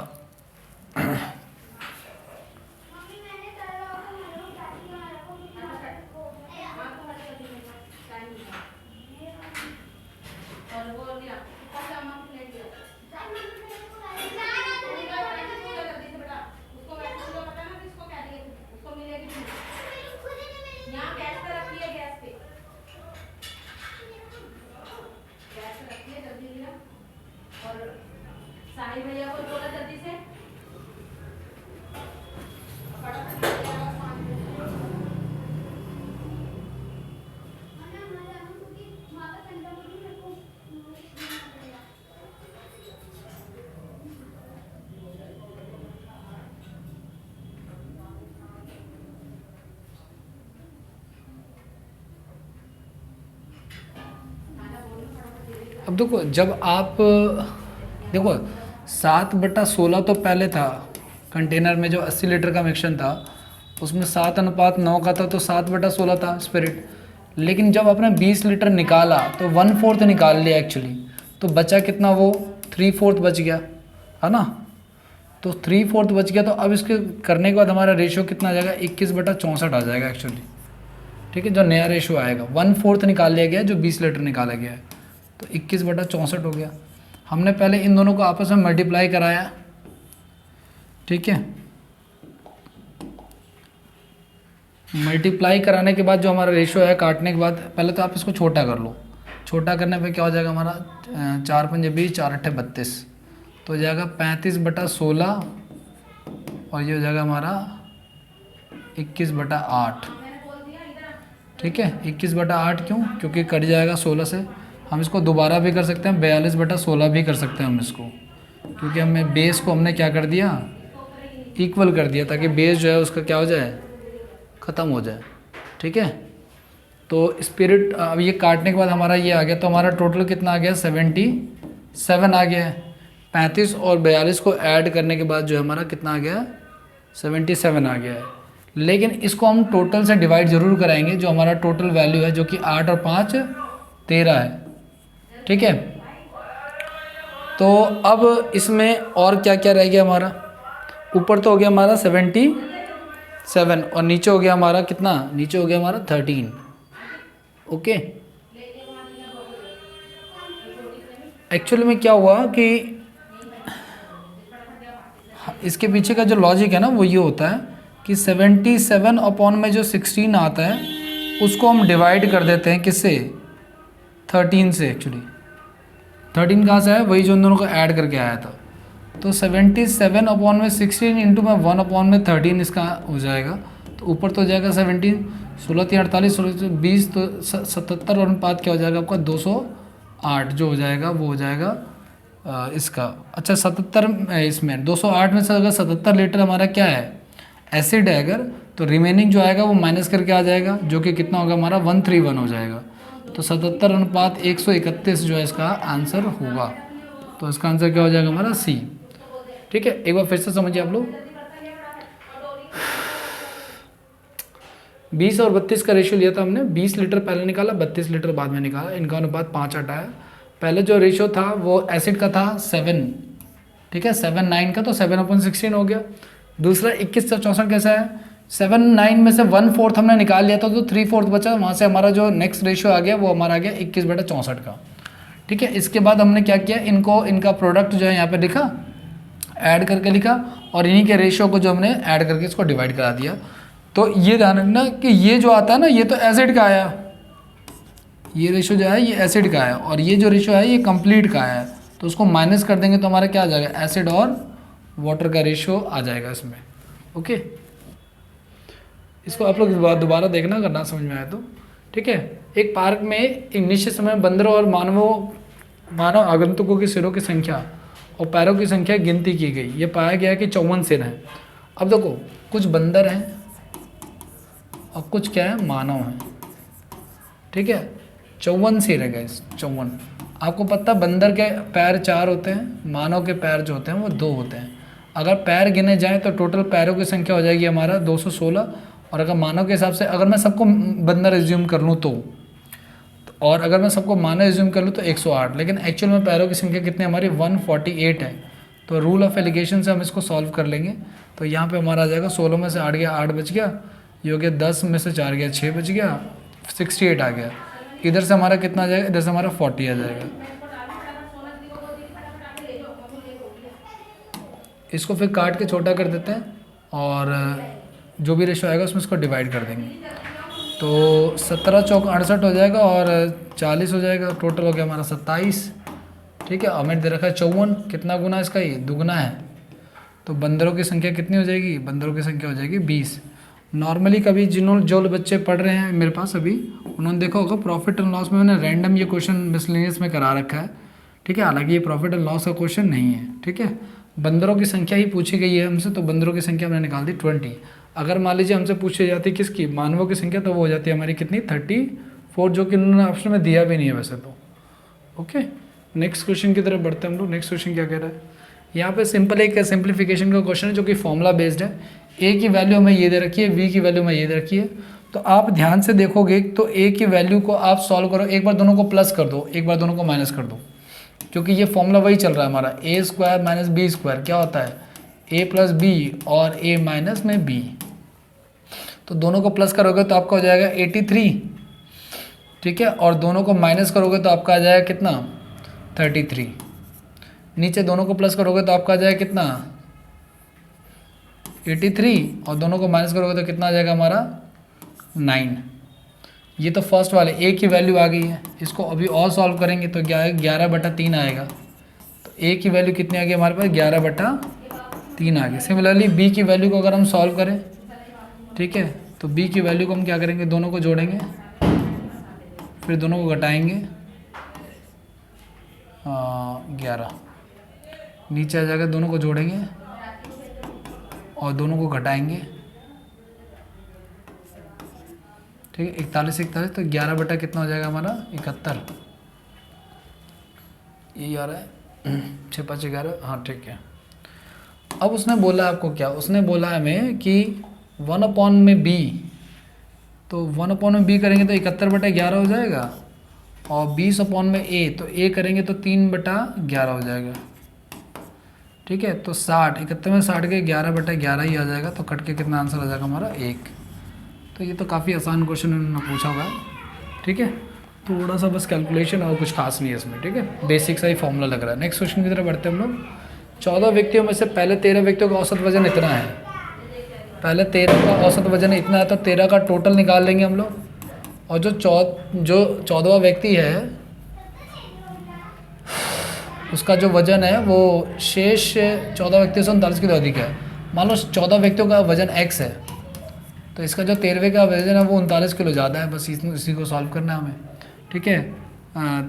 अब देखो, जब आप देखो 7/16 तो पहले था कंटेनर में, जो 80 लीटर का मिक्सचर था उसमें 7:9 का था, तो 7/16 था स्पिरिट। लेकिन जब आपने 20 लीटर निकाला तो 1/4 निकाल लिया एक्चुअली, तो बचा कितना, वो 3/4 बच गया, है ना। तो 3/4 बच गया, तो अब इसके करने के बाद हमारा रेशियो कितना आ जाएगा, 21/64 आ जाएगा एक्चुअली, ठीक है। जो नया रेशियो आएगा 1/4 निकाल लिया गया, जो 20 लीटर निकाला गया है, तो 21/64 हो गया। हमने पहले इन दोनों को आपस में मल्टीप्लाई कराया, ठीक है। मल्टीप्लाई कराने के बाद जो हमारा रेशियो है, काटने के बाद पहले तो आप इसको छोटा कर लो। छोटा करने पे क्या हो जाएगा हमारा, 4 पंजे 20, 4 अट्ठे 32, तो हो जाएगा 35/16, और ये हो जाएगा हमारा 21/8, ठीक है। 21/8 क्यों, क्योंकि कट जाएगा 16 से। हम इसको दोबारा भी कर सकते हैं, 42/16 भी कर सकते हैं हम इसको, क्योंकि हमें बेस को हमने क्या कर दिया, इक्वल कर दिया, ताकि बेस जो है उसका क्या हो जाए, ख़त्म हो जाए, ठीक है। तो स्पिरिट अब ये काटने के बाद हमारा ये आ गया, तो हमारा टोटल कितना आ गया, 77 आ गया है। 35 और 42 को ऐड करने के बाद जो है हमारा कितना आ गया, 77 आ गया है। लेकिन इसको हम टोटल से डिवाइड ज़रूर कराएंगे, जो हमारा टोटल वैल्यू है, जो कि 8 और 5 13 है, ठीक है। तो अब इसमें और क्या क्या रह गया हमारा, ऊपर तो हो गया हमारा 77, और नीचे हो गया हमारा कितना, नीचे हो गया हमारा 13, ओके। एक्चुअली में क्या हुआ कि इसके पीछे का जो लॉजिक है ना, वो ये होता है कि 77 अपॉन में जो 16 आता है उसको हम डिवाइड कर देते हैं किससे, 13 से। एक्चुअली 13 कहाँ से है, वही जो उन दोनों को ऐड करके आया था। तो 77 अपॉन में 16 इंटू में 1 अपॉन में 13 इसका हो जाएगा। तो ऊपर तो हो जाएगा 17, 16 3 48, 16 20, तो 77 और 5 क्या हो जाएगा आपका 208, जो हो जाएगा वो हो जाएगा इसका। अच्छा 77 इसमें 208 में से अगर 77 लीटर हमारा क्या है, एसिड है अगर, तो रिमेनिंग जो आएगा वो माइनस करके आ जाएगा, जो कि कितना होगा हमारा 131 हो जाएगा। तो 77:131 जो है इसका आंसर होगा। तो इसका आंसर क्या हो जाएगा हमारा, सी, ठीक है। एक बार फिर से समझिए आप लोग, 20 और 32 का रेशियो लिया था हमने, 20 लीटर पहले निकाला, 32 लीटर बाद में निकाला, इनका अनुपात 5:8 आया। पहले जो रेशियो था वो एसिड का था 7, ठीक है, 7 9 का, तो 7/16 हो गया। दूसरा 21 से 64 कैसा है, 7 9 में से 1/4 हमने निकाल लिया था, तो 3/4 बचा, वहाँ से हमारा जो नेक्स्ट रेशियो आ गया वो हमारा आ गया 21/64 का, ठीक है। इसके बाद हमने क्या किया, इनको इनका प्रोडक्ट जो है यहाँ पे लिखा, ऐड करके लिखा, और इन्हीं के रेशियो को जो हमने ऐड करके इसको डिवाइड करा दिया। तो ये ध्यान रखना कि ये जो आता है ना, ये तो एसिड का आया, ये रेशियो जो है ये एसिड का है, और ये जो रेशियो है ये कंप्लीट का है। तो उसको माइनस कर देंगे तो हमारा क्या आ जाएगा, एसिड और वाटर का रेशियो आ जाएगा इसमें, ओके। इसको आप लोग दोबारा देखना अगर ना समझ में आए तो, ठीक है। एक पार्क में एक निश्चित समय बंदरों और मानव आगंतुकों के सिरों की संख्या और पैरों की संख्या गिनती की गई, ये पाया गया कि 54 सिर हैं। अब देखो कुछ बंदर हैं और कुछ क्या है, मानव हैं, ठीक है। 54 सिर है गैस, 54। आपको पता बंदर के पैर 4 होते हैं, मानव के पैर जो होते हैं वो 2 होते हैं। अगर पैर गिने जाएँ तो टोटल पैरों की संख्या हो जाएगी हमारा 216। और अगर मानव के हिसाब से अगर मैं सबको बंदर एज्यूम कर लूँ तो, और अगर मैं सबको मानव एज्यूम कर लूँ तो 108, लेकिन एक्चुअल में पैरों की संख्या कितनी हमारी 148 है। तो रूल ऑफ एलिगेशन से हम इसको सॉल्व कर लेंगे। तो यहाँ पे हमारा आ जाएगा 16 में से 8 गया 8 बच गया, ये हो गया 10 में से 4 गया 6 बच गया, 68 आ गया। इधर से हमारा कितना आ जाएगा, इधर से हमारा 40 आ जाएगा। इसको फिर काट के छोटा कर देते हैं और जो भी रेशो आएगा उसमें इसको डिवाइड कर देंगे। तो 17 चौक 68 हो जाएगा और 40 हो जाएगा, टोटल हो गया हमारा 27, ठीक है। हमें दे रखा है 54, कितना गुना इसका, ये दुगना है। तो बंदरों की संख्या कितनी हो जाएगी, बंदरों की संख्या हो जाएगी 20। नॉर्मली कभी जो बच्चे पढ़ रहे हैं मेरे पास अभी, उन्होंने देखा होगा प्रॉफिट एंड लॉस में मैंने रैंडम ये क्वेश्चन मिसलेनियस में करा रखा है, ठीक है। हालांकि ये प्रॉफिट एंड लॉस का क्वेश्चन नहीं है, ठीक है। बंदरों की संख्या ही पूछी गई है हमसे, तो बंदरों की संख्या हमने निकाल दी 20। अगर मान लीजिए हमसे पूछी जाती किसकी, मानवों की संख्या, तो वो हो जाती है हमारी कितनी 34, जो कि उन्होंने ऑप्शन में दिया भी नहीं है वैसे तो। ओके, नेक्स्ट क्वेश्चन की तरफ बढ़ते हैं हम लोग। नेक्स्ट क्वेश्चन क्या कह रहा है, यहाँ पे सिंपल एक सिंप्लीफिकेशन का क्वेश्चन है जो कि फॉर्मूला बेस्ड है। ए की वैल्यू हमें ये दे रखी है, बी की वैल्यू हमें ये दे रखी है। तो आप ध्यान से देखोगे तो ए की वैल्यू को आप सॉल्व करो, एक बार दोनों को प्लस कर दो, एक बार दोनों को माइनस कर दो, क्योंकि ये फॉर्मूला वही चल रहा है हमारा, ए स्क्वायर माइनस बी स्क्वायर क्या होता है, ए प्लस बी और ए माइनस में बी। तो दोनों को प्लस करोगे तो आपका हो जाएगा 83, ठीक है। और दोनों को माइनस करोगे तो आपका आ जाएगा कितना 33। नीचे दोनों को प्लस करोगे तो आपका आ जाएगा कितना 83, और दोनों को माइनस करोगे तो कितना आ जाएगा हमारा 9। ये तो फर्स्ट वाले ए की वैल्यू आ गई है। इसको अभी और सॉल्व करेंगे तो क्या आएगा 11/3 आएगा। तो ए की वैल्यू कितनी आ गई हमारे पास 11/3 आ गई। सिमिलरली बी की वैल्यू को अगर हम सॉल्व करें, ठीक है, तो बी की वैल्यू को हम क्या करेंगे, दोनों को जोड़ेंगे, फिर दोनों को घटाएंगे 11, नीचे आ जाएगा, दोनों को जोड़ेंगे और दोनों को घटाएंगे, ठीक है। 41 तो 11 बटा कितना हो जाएगा हमारा 71, ये आ रहा है 6 5 11, हाँ ठीक है। अब उसने बोला आपको क्या, उसने बोला हमें कि 1/b, तो 1/b करेंगे तो 71/11 हो जाएगा, और 20/a, तो a करेंगे तो 3/11 हो जाएगा, ठीक है। तो 60, 71 में 60 के 11/11 ही आ जाएगा। तो कट के कितना आंसर आ जाएगा हमारा 1। तो ये तो काफ़ी आसान क्वेश्चन उन्होंने पूछा होगा, ठीक है। थोड़ा सा बस कैलकुलेशन और कुछ खास नहीं है इसमें, ठीक है, बेसिक सा ही फॉर्मूला लग रहा है। नेक्स्ट क्वेश्चन की तरफ बढ़ते हैं हम लोग। 14 व्यक्तियों में से पहले 13 व्यक्तियों का औसत वजन इतना है, पहले 13 का औसत वजन इतना है, तो 13 का टोटल निकाल लेंगे हम लोग। और जो 14वां व्यक्ति है उसका जो वजन है वो शेष 14 व्यक्तियों से 39 किलो अधिक है। मान लो 14 व्यक्तियों का वजन x है, तो इसका जो 13वें का वजन है वो 39 किलो ज़्यादा है। बस इसी को सॉल्व करना है हमें, ठीक है।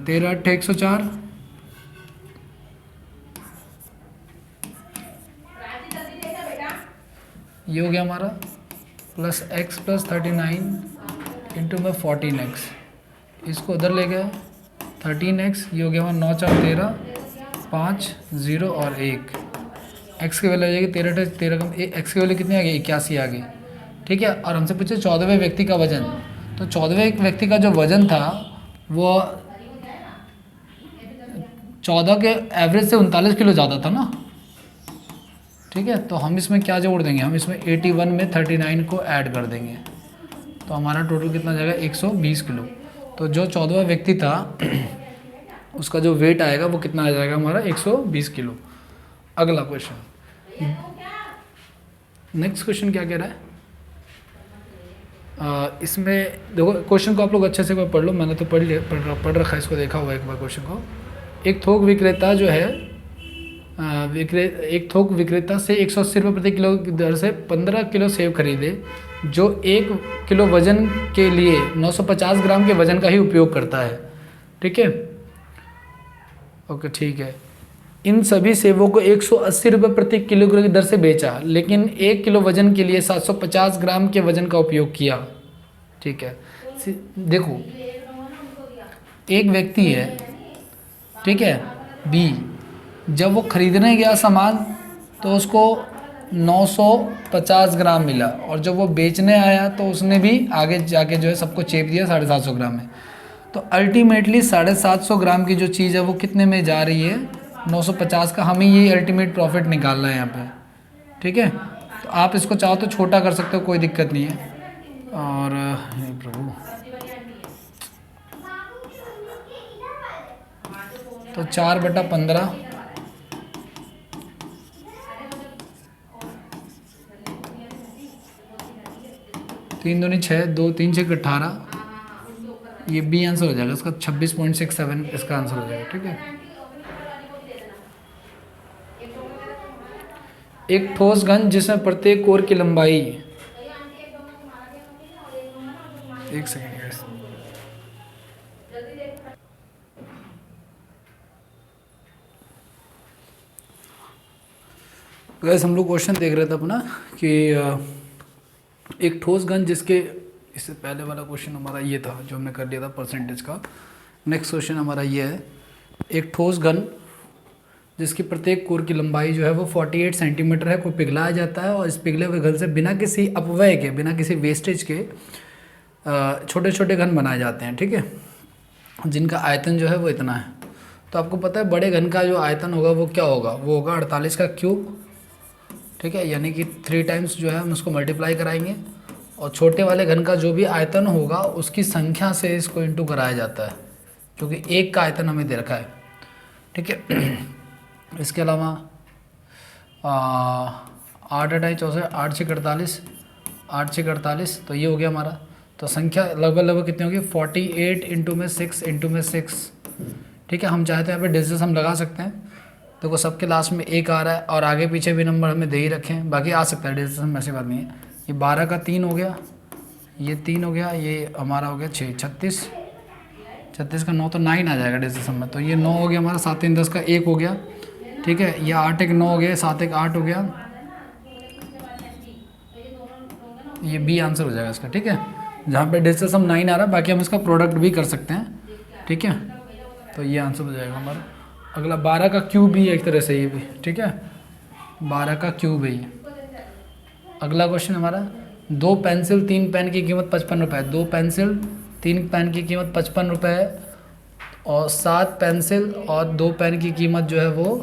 13 × 104, ये हो गया हमारा, प्लस x + 39 इंटू में 14x, इसको उधर ले गए 13x, ये हो गया हमारा 9 × 4 13, 5 0 और 1। x की वैल्यू आ जाएगी 13 × 13 कम, x की वैल्यू कितनी आ गई 81 आ गई, ठीक है। और हमसे पूछे 14वें व्यक्ति का वजन, तो 14वें व्यक्ति का जो वजन था वो 14 के एवरेज से 39 किलो ज़्यादा था ना, ठीक है। तो हम इसमें क्या जोड़ देंगे, हम इसमें 81 में 39 को ऐड कर देंगे, तो हमारा टोटल कितना आ जाएगा 120 किलो। तो जो 14वां व्यक्ति था उसका जो वेट आएगा वो कितना आ जाएगा हमारा 120 किलो। अगला क्वेश्चन, नेक्स्ट क्वेश्चन क्या कह रहा है, इसमें देखो क्वेश्चन को आप लोग अच्छे से पढ़ लो, मैंने तो पढ़ रखा है इसको, देखा हुआ एक बार क्वेश्चन को। एक थोक विक्रेता जो है एक थोक विक्रेता से 180 रुपये प्रति किलो की दर से 15 किलो सेब खरीदे, जो 1 किलो वजन के लिए 950 ग्राम के वजन का ही उपयोग करता है, ठीक है। ओके ठीक है। इन सभी सेबों को 180 रुपये प्रति किलोग्राम की दर से बेचा, लेकिन 1 किलो वजन के लिए 750 ग्राम के वजन का उपयोग किया। ठीक है, देखो एक व्यक्ति है, ठीक है, बी, जब वो खरीदने गया सामान तो उसको 950 ग्राम मिला, और जब वो बेचने आया तो उसने भी आगे जाके जो है सबको चेप दिया 750 ग्राम में। तो अल्टीमेटली 750 ग्राम की जो चीज़ है वो कितने में जा रही है, 950 का। हमें ये अल्टीमेट प्रॉफिट निकालना है यहाँ पे। ठीक है, तो आप इसको चाहो तो छोटा कर सकते हो, कोई दिक्कत नहीं है। और हे प्रभु, तो 4/15, 3 दूनी 6, 2 3 6 18, ये बी आंसर हो जाएगा इसका। 26.67 इसका आंसर हो जाएगा। ठीक है, एक ठोस घन जिसमें प्रत्येक कोर की लंबाई, एक सेकेंड, गैस हम लोग क्वेश्चन देख रहे थे अपना कि एक ठोस घन जिसके, इससे पहले वाला क्वेश्चन हमारा ये था जो हमने कर लिया था परसेंटेज का। नेक्स्ट क्वेश्चन हमारा ये है, एक ठोस घन जिसकी प्रत्येक कोर की लंबाई जो है वो 48 सेंटीमीटर है, को पिघलाया जाता है, और इस पिघले हुए घन से बिना किसी अपव्यय के, बिना किसी वेस्टेज के छोटे छोटे घन बनाए जाते हैं। ठीक है, जिनका आयतन जो है वो इतना है। तो आपको पता है बड़े घन का जो आयतन होगा वो क्या होगा, वो होगा 48 का क्यूब। ठीक है, यानी कि 3 टाइम्स जो है हम उसको मल्टीप्लाई कराएंगे, और छोटे वाले घन का जो भी आयतन होगा उसकी संख्या से इसको इंटू कराया जाता है, क्योंकि एक का आयतन हमें दे रखा है। ठीक है, इसके अलावा 8 8 64, 8 6 48, 8 6 48, तो ये हो गया हमारा। तो संख्या लगभग लगभग कितनी होगी, 48 इंटू में 6 इंटू में 6। ठीक है, हम चाहते हैं यहाँ पे डिजिट्स हम लगा सकते हैं। देखो सबके लास्ट में 1 आ रहा है, और आगे पीछे भी नंबर हमें दे ही रखे हैं, बाकी आ सकता है डिजिट्स में, ऐसी बात नहीं है। ये 12 का 3 हो गया, ये 3 हो गया, ये हमारा हो गया 6, 36, 36 का 9, तो 9 आ जाएगा डिजिट्स में। तो ये 9 हो गया हमारा, 7 3 10 का 1 हो गया। ठीक है, ये 8 1 9 हो गया, 7 1 8 हो गया, ये बी आंसर हो जाएगा इसका। ठीक है, जहाँ पे डिजिटल सम 9 आ रहा है, बाकी हम इसका प्रोडक्ट भी कर सकते हैं। ठीक है, तो ये आंसर हो जाएगा हमारा। अगला 12 का क्यूब भी है एक तरह से, ये भी। ठीक है, 12 का क्यूब है ये। अगला क्वेश्चन हमारा, 2 पेंसिल 3 पेन की कीमत 55 रुपये। 2 पेंसिल 3 पेन की कीमत 55 रुपये, और 7 पेंसिल और 2 पेन की कीमत जो है वो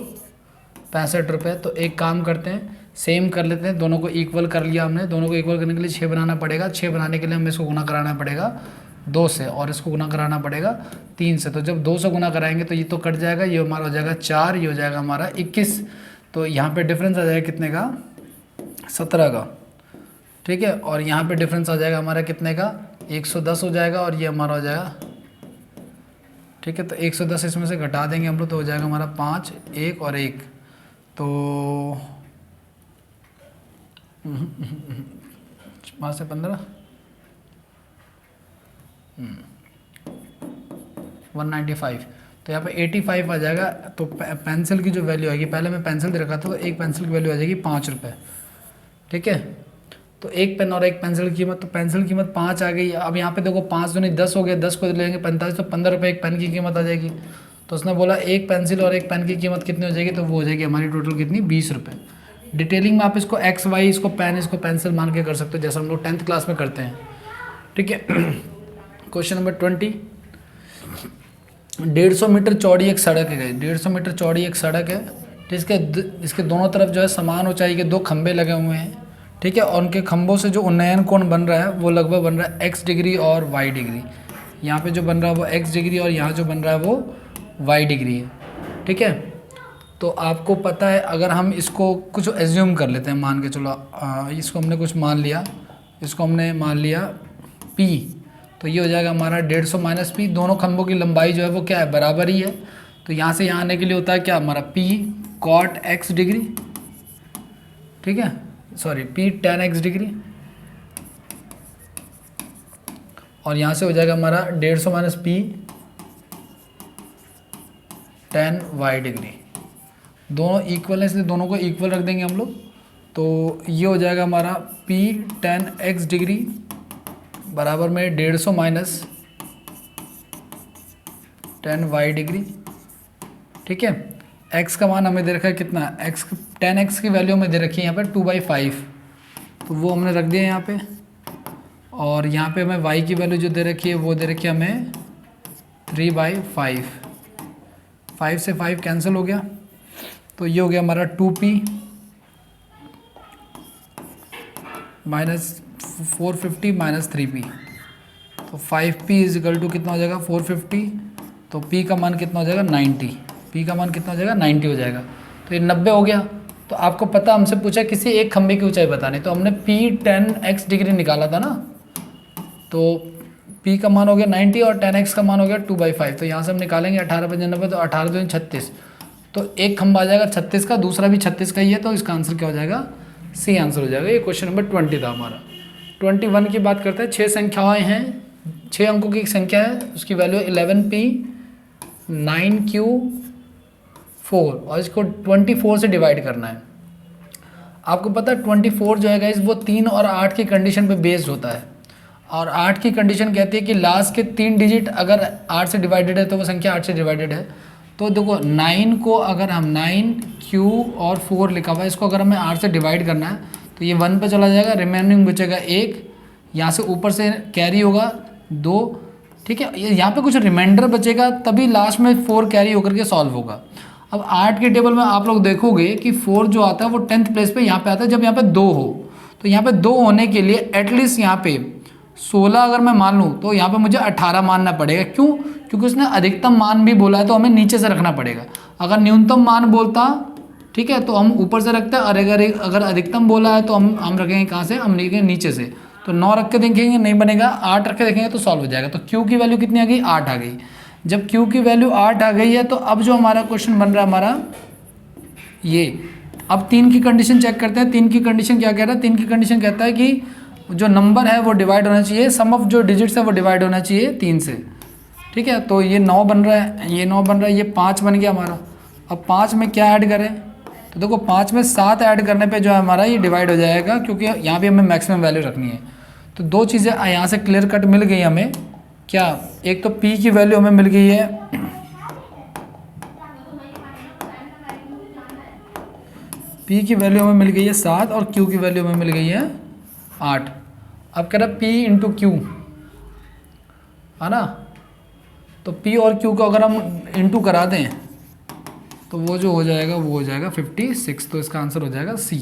65 रुपये। तो एक काम करते हैं, सेम कर लेते हैं, दोनों को इक्वल कर लिया हमने। दोनों को इक्वल करने के लिए 6 बनाना पड़ेगा। 6 बनाने के लिए हमें इसको गुना कराना पड़ेगा 2 से, और इसको गुना कराना पड़ेगा 3 से। तो जब 2 से गुना कराएंगे तो ये तो कट जाएगा, ये हमारा हो जाएगा 4, ये हो जाएगा हमारा 21। तो यहाँ पे डिफरेंस आ जाएगा कितने का, 17 का। ठीक है, और यहाँ पे डिफरेंस आ जाएगा हमारा कितने का, 110 हो जाएगा, और ये हमारा हो जाएगा। ठीक है, तो 110 इसमें से घटा देंगे हम लोग, तो हो जाएगा हमारा 5, 1 और 1, तो 5 से 15, 195। तो यहाँ पे 85 आ जाएगा। तो पेंसिल की जो वैल्यू आएगी, पहले मैं पेंसिल दे रखा था, तो एक पेंसिल की वैल्यू आ जाएगी 5 रुपये। ठीक है, तो एक पेन और एक पेंसिल की कीमत, तो पेंसिल की कीमत 5 आ गई। अब यहाँ पे देखो 5 दूनी 10 हो गया, 10 को लेंगे 45, तो 15 रुपये एक पेन की कीमत आ जाएगी। तो उसने बोला एक पेंसिल और एक पेन की कीमत कितनी हो जाएगी, तो वो हो जाएगी हमारी टोटल कितनी, 20 रुपये। डिटेलिंग में आप इसको एक्स वाई, इसको पेन, इसको पेंसिल मान के कर सकते हो, जैसा हम लोग 10th क्लास में करते हैं। ठीक है, क्वेश्चन नंबर 20, 150 मीटर चौड़ी एक सड़क है। 150 मीटर चौड़ी एक सड़क है, जिसके इसके दोनों तरफ जो है समान ऊंचाई के 2 खंभे लगे हुए हैं। ठीक है, और उनके खंभों से जो उन्नयन कोण बन रहा है वो लगभग बन रहा है x डिग्री और y डिग्री। यहाँ पे जो बन रहा है वो x डिग्री, और यहाँ जो बन रहा है वो y डिग्री है। ठीक है, तो आपको पता है, अगर हम इसको कुछ एज्यूम कर लेते हैं, मान के चलो इसको हमने कुछ मान लिया, इसको हमने मान लिया p, तो ये हो जाएगा हमारा 150 माइनस p। दोनों खंभों की लंबाई जो है वो क्या है, बराबर ही है। तो यहाँ से यहाँ आने के लिए होता है क्या हमारा p cot x डिग्री। ठीक है, sorry p tan x degree, और यहाँ से हो जाएगा हमारा 150 minus p tan y degree. दोनों इक्वल है इसलिए दोनों को इक्वल रख देंगे हम लोग। तो ये हो जाएगा हमारा P tan x डिग्री बराबर में 150 माइनस tan y डिग्री। ठीक है, x का मान हमें दे रखा है कितना, x tan x की वैल्यू हमें दे रखी है यहाँ पे 2/5, तो वो हमने रख दिया यहाँ पे। और यहाँ पे हमें y की वैल्यू जो दे रखी है वो दे रखी है हमें 3/5। 5 से 5 कैंसिल हो गया, तो ये हो गया हमारा 2p माइनस 450 माइनस 3p। तो 5p इज इक्वल टू कितना हो जाएगा 450, तो p का मान कितना हो जाएगा 90। p का मान कितना हो जाएगा 90 हो जाएगा। तो ये 90 हो गया। तो आपको पता हमसे पूछा किसी एक खंभे की ऊंचाई बतानी, तो हमने p tan x डिग्री निकाला था ना, तो p का मान हो गया 90 और tan x का मान हो गया 2/5। तो यहाँ से हम निकालेंगे 18×90, तो 18×36, तो एक खंभा आ जाएगा 36 का, दूसरा भी 36 का ही है, तो इसका आंसर क्या हो जाएगा, सी आंसर हो जाएगा। ये क्वेश्चन नंबर 20 था हमारा। 21 की बात करते हैं। 6 संख्याएं हैं, 6 अंकों की एक संख्या है, उसकी वैल्यू 11p 9q4 और इसको 24 से डिवाइड करना है। आपको पता है 24 जो है गाइस वो 3 और 8 की कंडीशन पे बेस्ड होता है, और 8 की कंडीशन कहती है कि लास्ट के 3 डिजिट अगर 8 से डिवाइडेड है तो वो संख्या 8 से डिवाइडेड है। तो देखो 9 को अगर हम 9q और 4 लिखा हुआ है, इसको अगर हमें 8 से डिवाइड करना है तो ये 1 पे चला जाएगा, रिमेनिंग बचेगा 1, यहाँ से ऊपर से कैरी होगा 2। ठीक है, यहाँ पे कुछ रिमाइंडर बचेगा, तभी लास्ट में 4 कैरी होकर के सॉल्व होगा। अब 8 के टेबल में आप लोग देखोगे कि 4 जो आता है वो 10th प्लेस पे यहाँ पे आता है जब यहाँ पे 2 हो। तो यहाँ पे 2 होने के लिए एटलीस्ट यहाँ पे 16 अगर मैं मान लूँ तो यहाँ पे मुझे 18 मानना पड़ेगा। क्यों? क्योंकि उसने अधिकतम मान भी बोला है, तो हमें नीचे से रखना पड़ेगा। अगर न्यूनतम मान बोलता, ठीक है, तो हम ऊपर से रखते हैं, और अगर अधिकतम बोला है तो हम रखेंगे कहाँ से, हम रखेंगे नीचे से। तो 9 रख के देखेंगे नहीं बनेगा, 8 रख के देखेंगे तो सॉल्व हो जाएगा। तो Q की वैल्यू कितनी आ गई, 8 आ गई। जब Q की वैल्यू 8 आ गई है तो अब जो हमारा क्वेश्चन बन रहा है हमारा ये, अब 3 की कंडीशन चेक करते हैं। 3 की कंडीशन क्या कह रहा है, 3 की कंडीशन कहता है कि जो नंबर है वो डिवाइड होना चाहिए, सम ऑफ जो डिजिट्स है वो डिवाइड होना चाहिए 3 से। ठीक है, तो ये 9 बन रहा है, ये 9 बन रहा है, ये 5 बन गया हमारा। अब 5 में क्या ऐड करें, तो देखो 5 में 7 ऐड करने पे जो है हमारा ये डिवाइड हो जाएगा, क्योंकि यहाँ भी हमें मैक्सिमम वैल्यू रखनी है। तो 2 चीज़ें यहाँ से क्लियर कट मिल गई हमें। क्या, एक तो P की वैल्यू हमें मिल गई है, P की वैल्यू हमें मिल गई है 7 और Q की वैल्यू हमें मिल गई है 8। अब कह रहा P इंटू Q है ना, तो P और Q को अगर हम इंटू करा दें तो वो जो हो जाएगा वो हो जाएगा 56। तो इसका आंसर हो जाएगा C।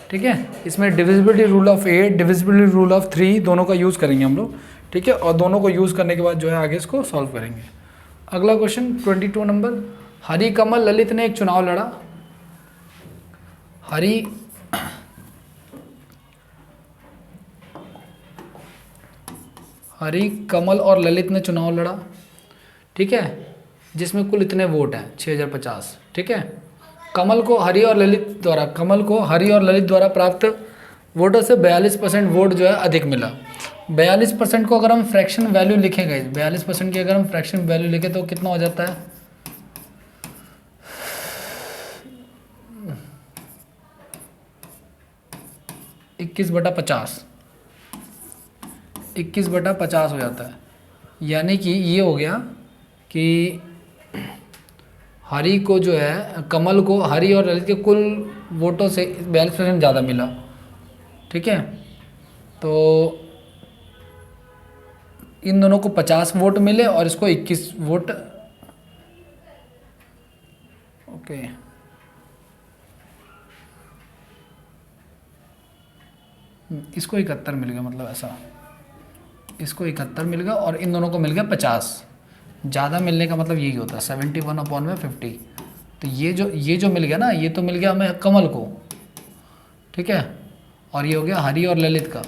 ठीक है, इसमें divisibility rule of 8, divisibility rule of 3 दोनों का यूज़ करेंगे हम लोग। ठीक है, और दोनों को यूज़ करने के बाद जो है आगे इसको सॉल्व करेंगे। अगला क्वेश्चन 22 नंबर। हरी कमल ललित ने एक चुनाव लड़ा। हरी कमल और ललित ने चुनाव लड़ा। ठीक है, जिसमें कुल इतने वोट हैं 6050। ठीक है, कमल को हरी और ललित द्वारा प्राप्त वोटों से 42% वोट जो है अधिक मिला। 42% को अगर हम फ्रैक्शन वैल्यू लिखेंगे, 42% की अगर हम फ्रैक्शन वैल्यू लिखें तो कितना हो जाता है, 21/50। 21/50 हो जाता है। यानी कि ये हो गया कि हरी को जो है, कमल को हरी और ललित के कुल वोटों से 42% ज़्यादा मिला। ठीक है, तो इन दोनों को 50 वोट मिले और इसको 21 वोट। ओके, इसको 71 मिल गया, मतलब ऐसा, इसको 71 मिल गया और इन दोनों को मिल गया 50। ज़्यादा मिलने का मतलब यही होता है 71/50। तो ये जो मिल गया ना, ये तो मिल गया हमें कमल को। ठीक है, और ये हो गया हरी और ललित का।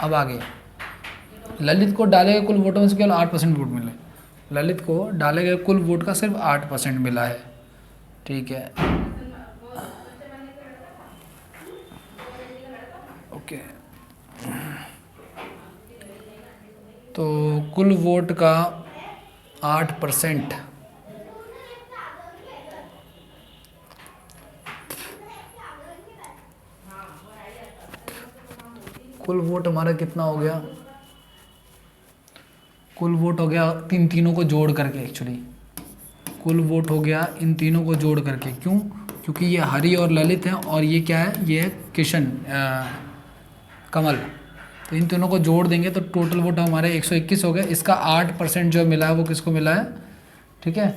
अब आगे ललित को डाले गए कुल वोटों में से केवल 8% वोट मिले। ललित को डाले गए कुल वोट का सिर्फ 8% मिला है। ठीक है, ओके, तो कुल वोट का 8% कुल वोट हमारा कितना हो गया, कुल वोट हो गया इन तीनों को जोड़ करके, एक्चुअली कुल वोट हो गया इन तीनों को जोड़ करके। क्यों? क्योंकि ये हरि और ललित हैं और ये क्या है, ये है किशन कमल। तो इन तीनों को जोड़ देंगे तो टोटल वोट हमारे 121 हो गए। इसका 8% जो मिला है वो किसको मिला है, ठीक है,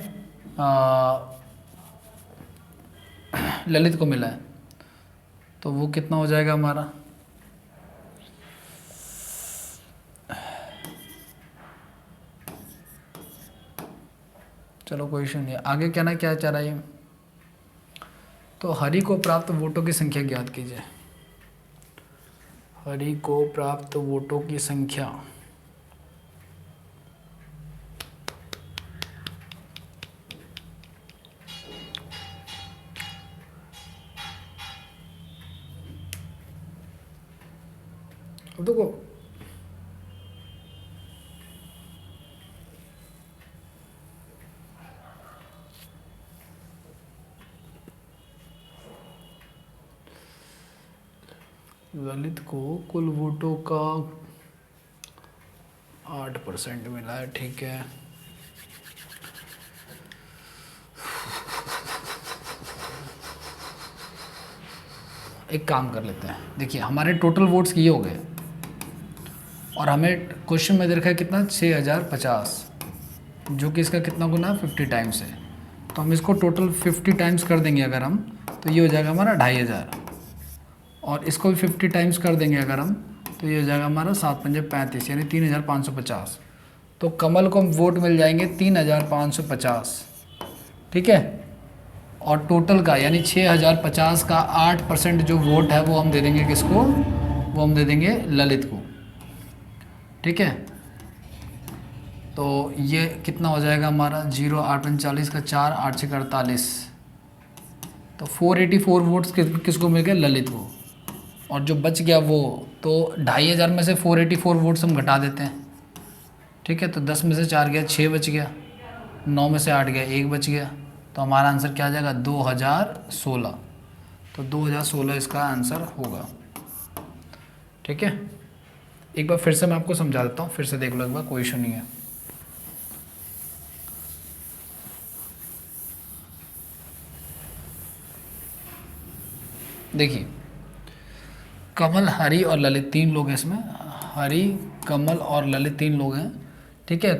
ललित को मिला है। तो वो कितना हो जाएगा हमारा, चलो कोई इशू नहीं है। आगे कहना क्या चाह रहा है ये, तो हरि को प्राप्त वोटों की संख्या ज्ञात कीजिए। हरि को प्राप्त वोटों की संख्या, अब देखो ललित को कुल वोटों का 8% मिला है, ठीक है। एक काम कर लेते हैं, देखिए हमारे टोटल वोट्स ये हो गए और हमें क्वेश्चन में दे रखा है कितना, 6050, जो कि इसका कितना गुना है, 50 टाइम्स है। तो हम इसको टोटल 50 टाइम्स कर देंगे अगर हम, तो ये हो जाएगा हमारा 2500, और इसको भी 50 टाइम्स कर देंगे अगर हम, तो ये हो जाएगा हमारा 7 पंजे 35, यानी 3550। तो कमल को वोट मिल जाएंगे 3550, ठीक है। और टोटल का यानी 6050 का 8% जो वोट है वो हम दे देंगे किसको, वो हम दे देंगे ललित को, ठीक है। तो ये कितना हो जाएगा हमारा, 0 8 39 का 4 8 6 48, तो 484 वोट्स किसको मिल गए, ललित को। और जो बच गया वो, तो 2500 में से 484 वोट्स हम घटा देते हैं, ठीक है। तो 10 में से 4 गया, 6 बच गया, 9 में से 8 गया, 1 बच गया। तो हमारा आंसर क्या आ जाएगा, 2016। तो 2016 इसका आंसर होगा, ठीक है। एक बार फिर से मैं आपको समझा देता हूँ, फिर से देख लो एक बार, कोई इशू नहीं है। देखिए कमल, हरि और ललित 3 लोग हैं इसमें, हरि, कमल और ललित 3 लोग हैं, ठीक है।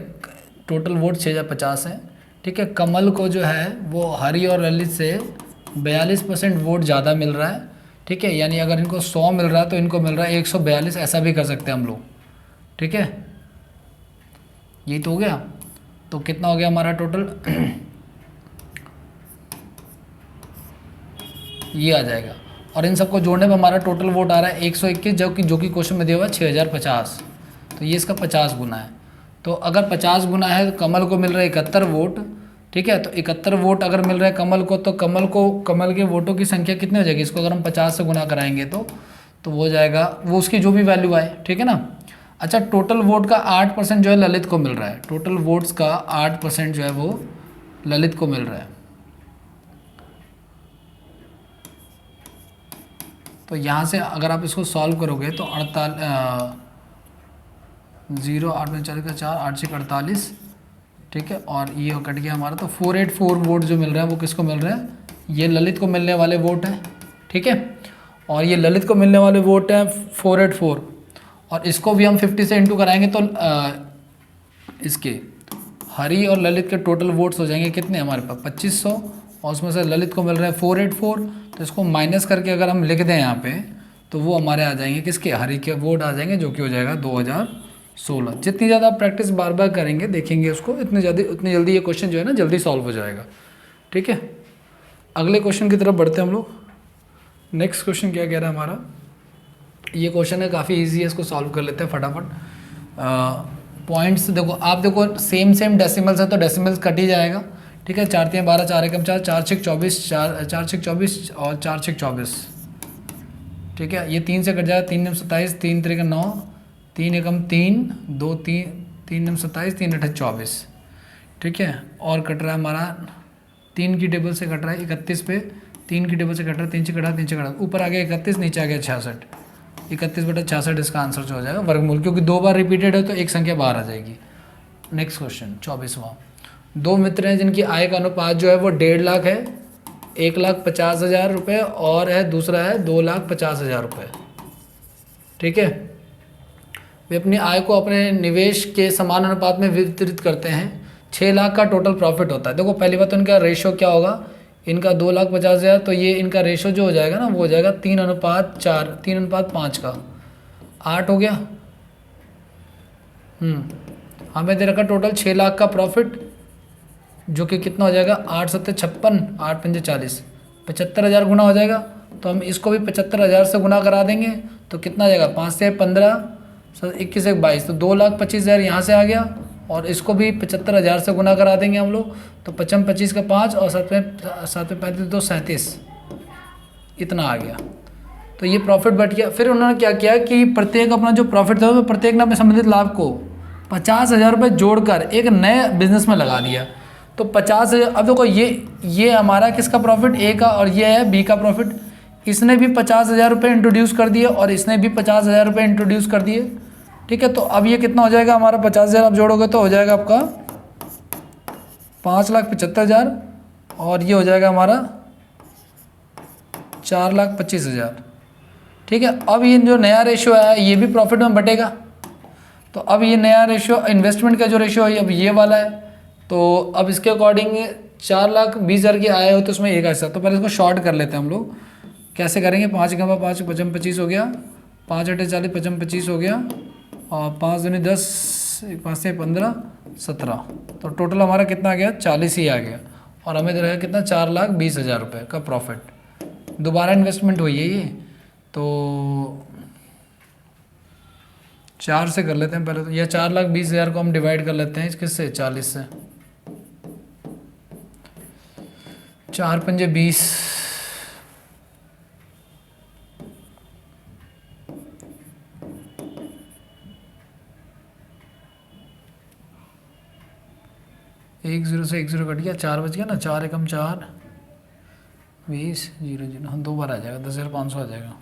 टोटल वोट 6050 है, ठीक है। कमल को जो है वो हरि और ललित से 42% वोट ज़्यादा मिल रहा है, ठीक है। यानी अगर इनको 100 मिल रहा है तो इनको मिल रहा है 142, ऐसा भी कर सकते हैं हम लोग, ठीक है। यही तो हो गया। तो कितना हो गया हमारा टोटल ये आ जाएगा, और इन सबको जोड़ने पर हमारा टोटल वोट आ रहा है 121, जो कि क्वेश्चन में दिया हुआ है 6050। तो ये इसका 50 गुना है। तो अगर 50 गुना है तो कमल को मिल रहा है 71 वोट, ठीक है। तो 71 वोट अगर मिल रहा है कमल को, तो कमल के वोटों की संख्या कितनी हो जाएगी, इसको अगर हम 50 से गुना कराएंगे तो वो हो जाएगा, वो उसकी जो भी वैल्यू आए, ठीक है ना। अच्छा, टोटल वोट का 8% जो है ललित को मिल रहा है, टोटल वोट्स का 8% जो है वो ललित को मिल रहा है। तो यहाँ से अगर आप इसको सॉल्व करोगे तो 0 8 में 4 का 4 8 6 48, ठीक है। और ये कट गया हमारा, तो 484 वोट जो मिल रहा है वो किसको मिल रहा है, ये ललित को मिलने वाले वोट हैं, ठीक है। और ये ललित को मिलने वाले वोट हैं 484, और इसको भी हम 50 से इंटू कराएंगे तो इसके हरि और ललित के टोटल वोट्स हो जाएंगे कितने हमारे पास, 2500, और उसमें से ललित को मिल रहा है 484। तो इसको माइनस करके अगर हम लिख दें यहाँ पे, तो वो हमारे आ जाएंगे किसके, हरि के वोट आ जाएंगे, जो कि हो जाएगा 2016। जितनी ज़्यादा आप प्रैक्टिस बार बार करेंगे, देखेंगे उसको, उतनी जल्दी ये क्वेश्चन जो है ना जल्दी सॉल्व हो जाएगा, ठीक है। अगले क्वेश्चन की तरफ बढ़ते हैं हम लोग। नेक्स्ट क्वेश्चन क्या कह रहा है हमारा, ये क्वेश्चन है काफ़ी ईजी है, इसको सॉल्व कर लेते हैं फटाफट। पॉइंट्स देखो, आप देखो सेम डेसिमल्स है तो डेसिमल्स कट ही जाएगा, ठीक है। 4 3 12, 4 1 4, 4 6 24, 4 6 24 और 4 6 24, ठीक है। ये 3 से कट जाएगा, 3 9 27, 3 3 9, 3 1 3, 2 3, 3 9 27, 3 8 24, ठीक है। और कट रहा है हमारा 3 की टेबल से कट रहा है 31 पे, 3 की टेबल से कट रहा है 3 से कटा, 3 से कटा, ऊपर आ गया 31, नीचे आ गया 66, 31/66 इसका आंसर जो हो जाएगा वर्गमूल, क्योंकि 2 बार रिपीटेड है तो एक संख्या बाहर आ जाएगी। Next question 24वां। 2 मित्र हैं जिनकी आय का अनुपात जो है वो 1.5 लाख है, 1,50,000 रुपये, और है दूसरा है 2,50,000 रुपये। ठीक है, वे अपनी आय को अपने निवेश के समान अनुपात में वितरित करते हैं। 6 लाख का टोटल प्रॉफिट होता है। देखो पहली बात तो इनका रेशो क्या होगा, इनका 2,50,000, तो ये इनका रेशो जो हो जाएगा ना वो हो जाएगा 3:4, 3:5 का 8 हो गया। हमें दे रखा टोटल 6 लाख का प्रॉफिट, जो कि कितना हो जाएगा 8 7 56, 8 5 40, 75,000 गुना हो जाएगा। तो हम इसको भी 75,000 से गुना करा देंगे तो कितना आ जाएगा, 5 से 15, 21 1 22, तो 2,25,000 यहाँ से आ गया, और इसको भी 75,000 से गुना करा देंगे हम लोग, तो 55 25 का 5 और 7 में 35 तो 37, इतना आ गया। तो ये प्रॉफिट बढ़ गया। फिर उन्होंने क्या किया कि प्रत्येक अपना जो प्रॉफिट था वो प्रत्येक ने अपने संबंधित लाभ को 50,000 रुपये जोड़कर एक नए बिजनेस में लगा दिया। तो 50,000, अब देखो ये हमारा किसका प्रॉफिट, ए का, और ये है बी का प्रॉफिट। इसने भी 50,000 रुपये इंट्रोड्यूस कर दिए और इसने भी 50,000 रुपये इंट्रोड्यूस कर दिए। ठीक है, तो अब ये कितना हो जाएगा हमारा, 50,000 आप जोड़ोगे तो हो जाएगा आपका 5,75,000, और ये हो जाएगा हमारा 4,25,000। ठीक है, अब ये जो नया रेशियो है ये भी प्रॉफिट में बटेगा। तो अब ये नया रेशियो इन्वेस्टमेंट का जो रेशियो है अब ये वाला है। तो अब इसके अकॉर्डिंग 4,20,000 की आय हो तो उसमें एक ऐसा, तो पहले इसको शॉर्ट कर लेते हैं हम लोग। कैसे करेंगे, 5 × 5 55 25 हो गया, 5 × 8 40 55 25 हो गया, और 5 दूनी 10, 5 से 15 17, तो टोटल हमारा कितना आ गया, 40 ही आ गया। और हमें दे रहा है कितना, 4,20,000 रुपये का प्रॉफिट। दोबारा इन्वेस्टमेंट हुई है ये, तो 4 से कर लेते हैं पहले तो, या 4,20,000 को हम डिवाइड कर लेते हैं किससे, 40 से। 4 पंजे 20, एक 0 से 1 0 कट गया, 4 बच गया ना, 4 एकम 4, 20 0 0, हाँ 2 बार आ जाएगा, 10,500 आ जाएगा।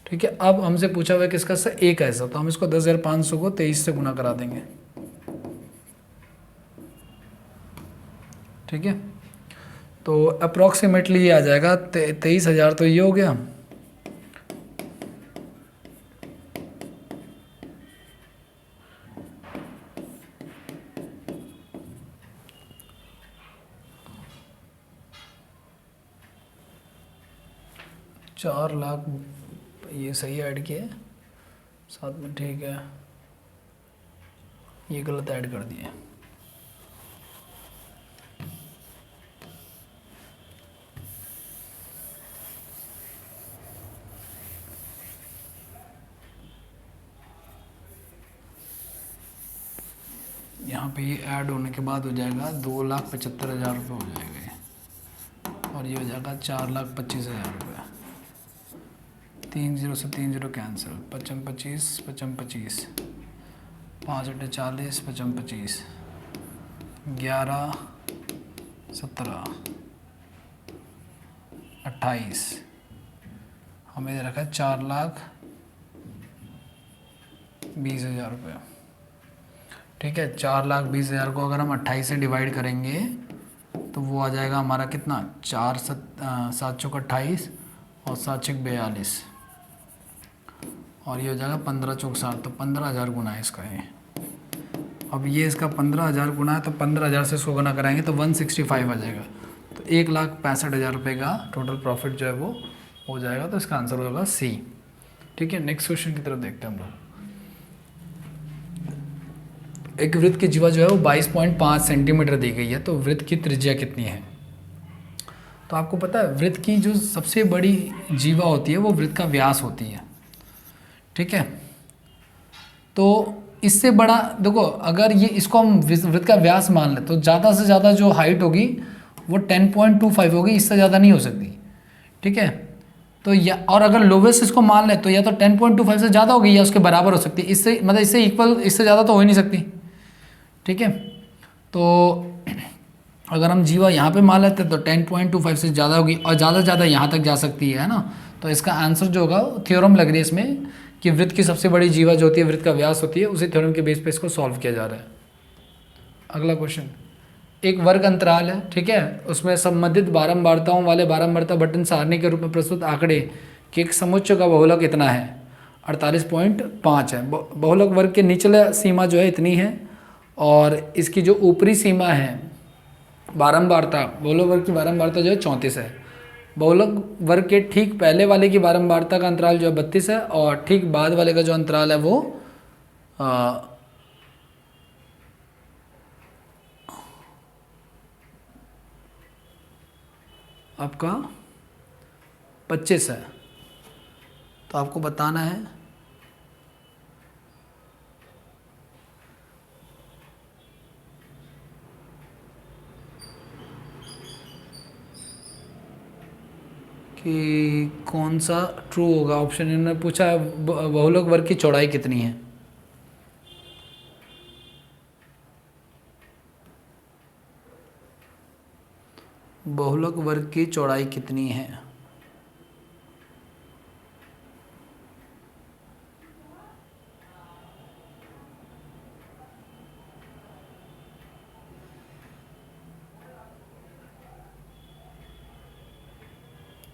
ठीक है, अब हमसे पूछा हुआ है किसका से, एक ऐसा, तो हम इसको 10,500 को 23 से गुना करा देंगे। ठीक है, तो अप्रॉक्सीमेटली ये आ जाएगा 23,000, तो ये हो गया। चार लाख, ये सही ऐड किया साथ में, ठीक है, ये गलत ऐड कर दिए। यहाँ पे ये ऐड होने के बाद हो जाएगा 2,75,000 रुपये हो जाएगा ये, और ये हो जाएगा 4,25,000 रुपये। 3 0 से 3 0 कैंसिल, 55 25 55 25, 5 8 40 55 25, 11 17 28, हमें दे रखा है 4,20,000 रुपये। ठीक है, 4,20,000 को अगर हम 28 से डिवाइड करेंगे तो वो आ जाएगा हमारा कितना, 4 7 चौक 28 और 7 6 42, और ये हो जाएगा 15 चौक 60, तो 15,000 गुना है इसका ये। अब ये इसका 15,000 गुना है, तो 15,000 से इसको गुना कराएंगे तो 165 आ जाएगा। तो 1,65,000 रुपये का टोटल प्रॉफिट जो है वो हो जाएगा। तो इसका आंसर होगा सी। ठीक है, नेक्स्ट क्वेश्चन की तरफ देखते हैं हम लोग। एक वृत्त की जीवा जो है वो 22.5 सेंटीमीटर दी गई है, तो वृत्त की त्रिज्या कितनी है। तो आपको पता है वृत्त की जो सबसे बड़ी जीवा होती है वो वृत्त का व्यास होती है। ठीक है, तो इससे बड़ा देखो, अगर ये इसको हम वृत्त का व्यास मान लें तो ज़्यादा से ज़्यादा जो हाइट होगी वो 10.25 होगी, इससे ज़्यादा नहीं हो सकती। ठीक है, तो या और अगर लोवेस्ट इसको मान लें तो या तो 10.25 से ज़्यादा होगी या उसके बराबर हो सकती है, इससे मतलब इससे इक्वल, इससे ज़्यादा तो हो ही नहीं सकती। ठीक है, तो अगर हम जीवा यहाँ पे मान लेते हैं तो 10.25 से ज़्यादा होगी और ज़्यादा से ज़्यादा यहाँ तक जा सकती है ना। तो इसका आंसर जो होगा थ्योरम लग रही है इसमें कि वृत्त की सबसे बड़ी जीवा जो होती है वृत्त का व्यास होती है, उसी थ्योरम के बेस पे इसको सॉल्व किया जा रहा है। अगला क्वेश्चन, एक वर्ग अंतराल है, ठीक है, उसमें संबंधित बारंबारताओं वाले बारंबारता बटन सारणी के रूप में प्रस्तुत आंकड़े के एक समुच्चय का बहुलक कितना है? 48.5 है। बहुलक वर्ग के निचला सीमा जो है इतनी है और इसकी जो ऊपरी सीमा है बारंबारता, बहुलक वर्ग की बारंबारता जो है 34 है। बहुलक वर्ग के ठीक पहले वाले की बारंबारता का अंतराल जो है 32 है और ठीक बाद वाले का जो अंतराल है वो आपका 25 है। तो आपको बताना है कि कौन सा ट्रू होगा। ऑप्शन इन्होंने पूछा है बहुलक वर्ग की चौड़ाई कितनी है। बहुलक वर्ग की चौड़ाई कितनी है?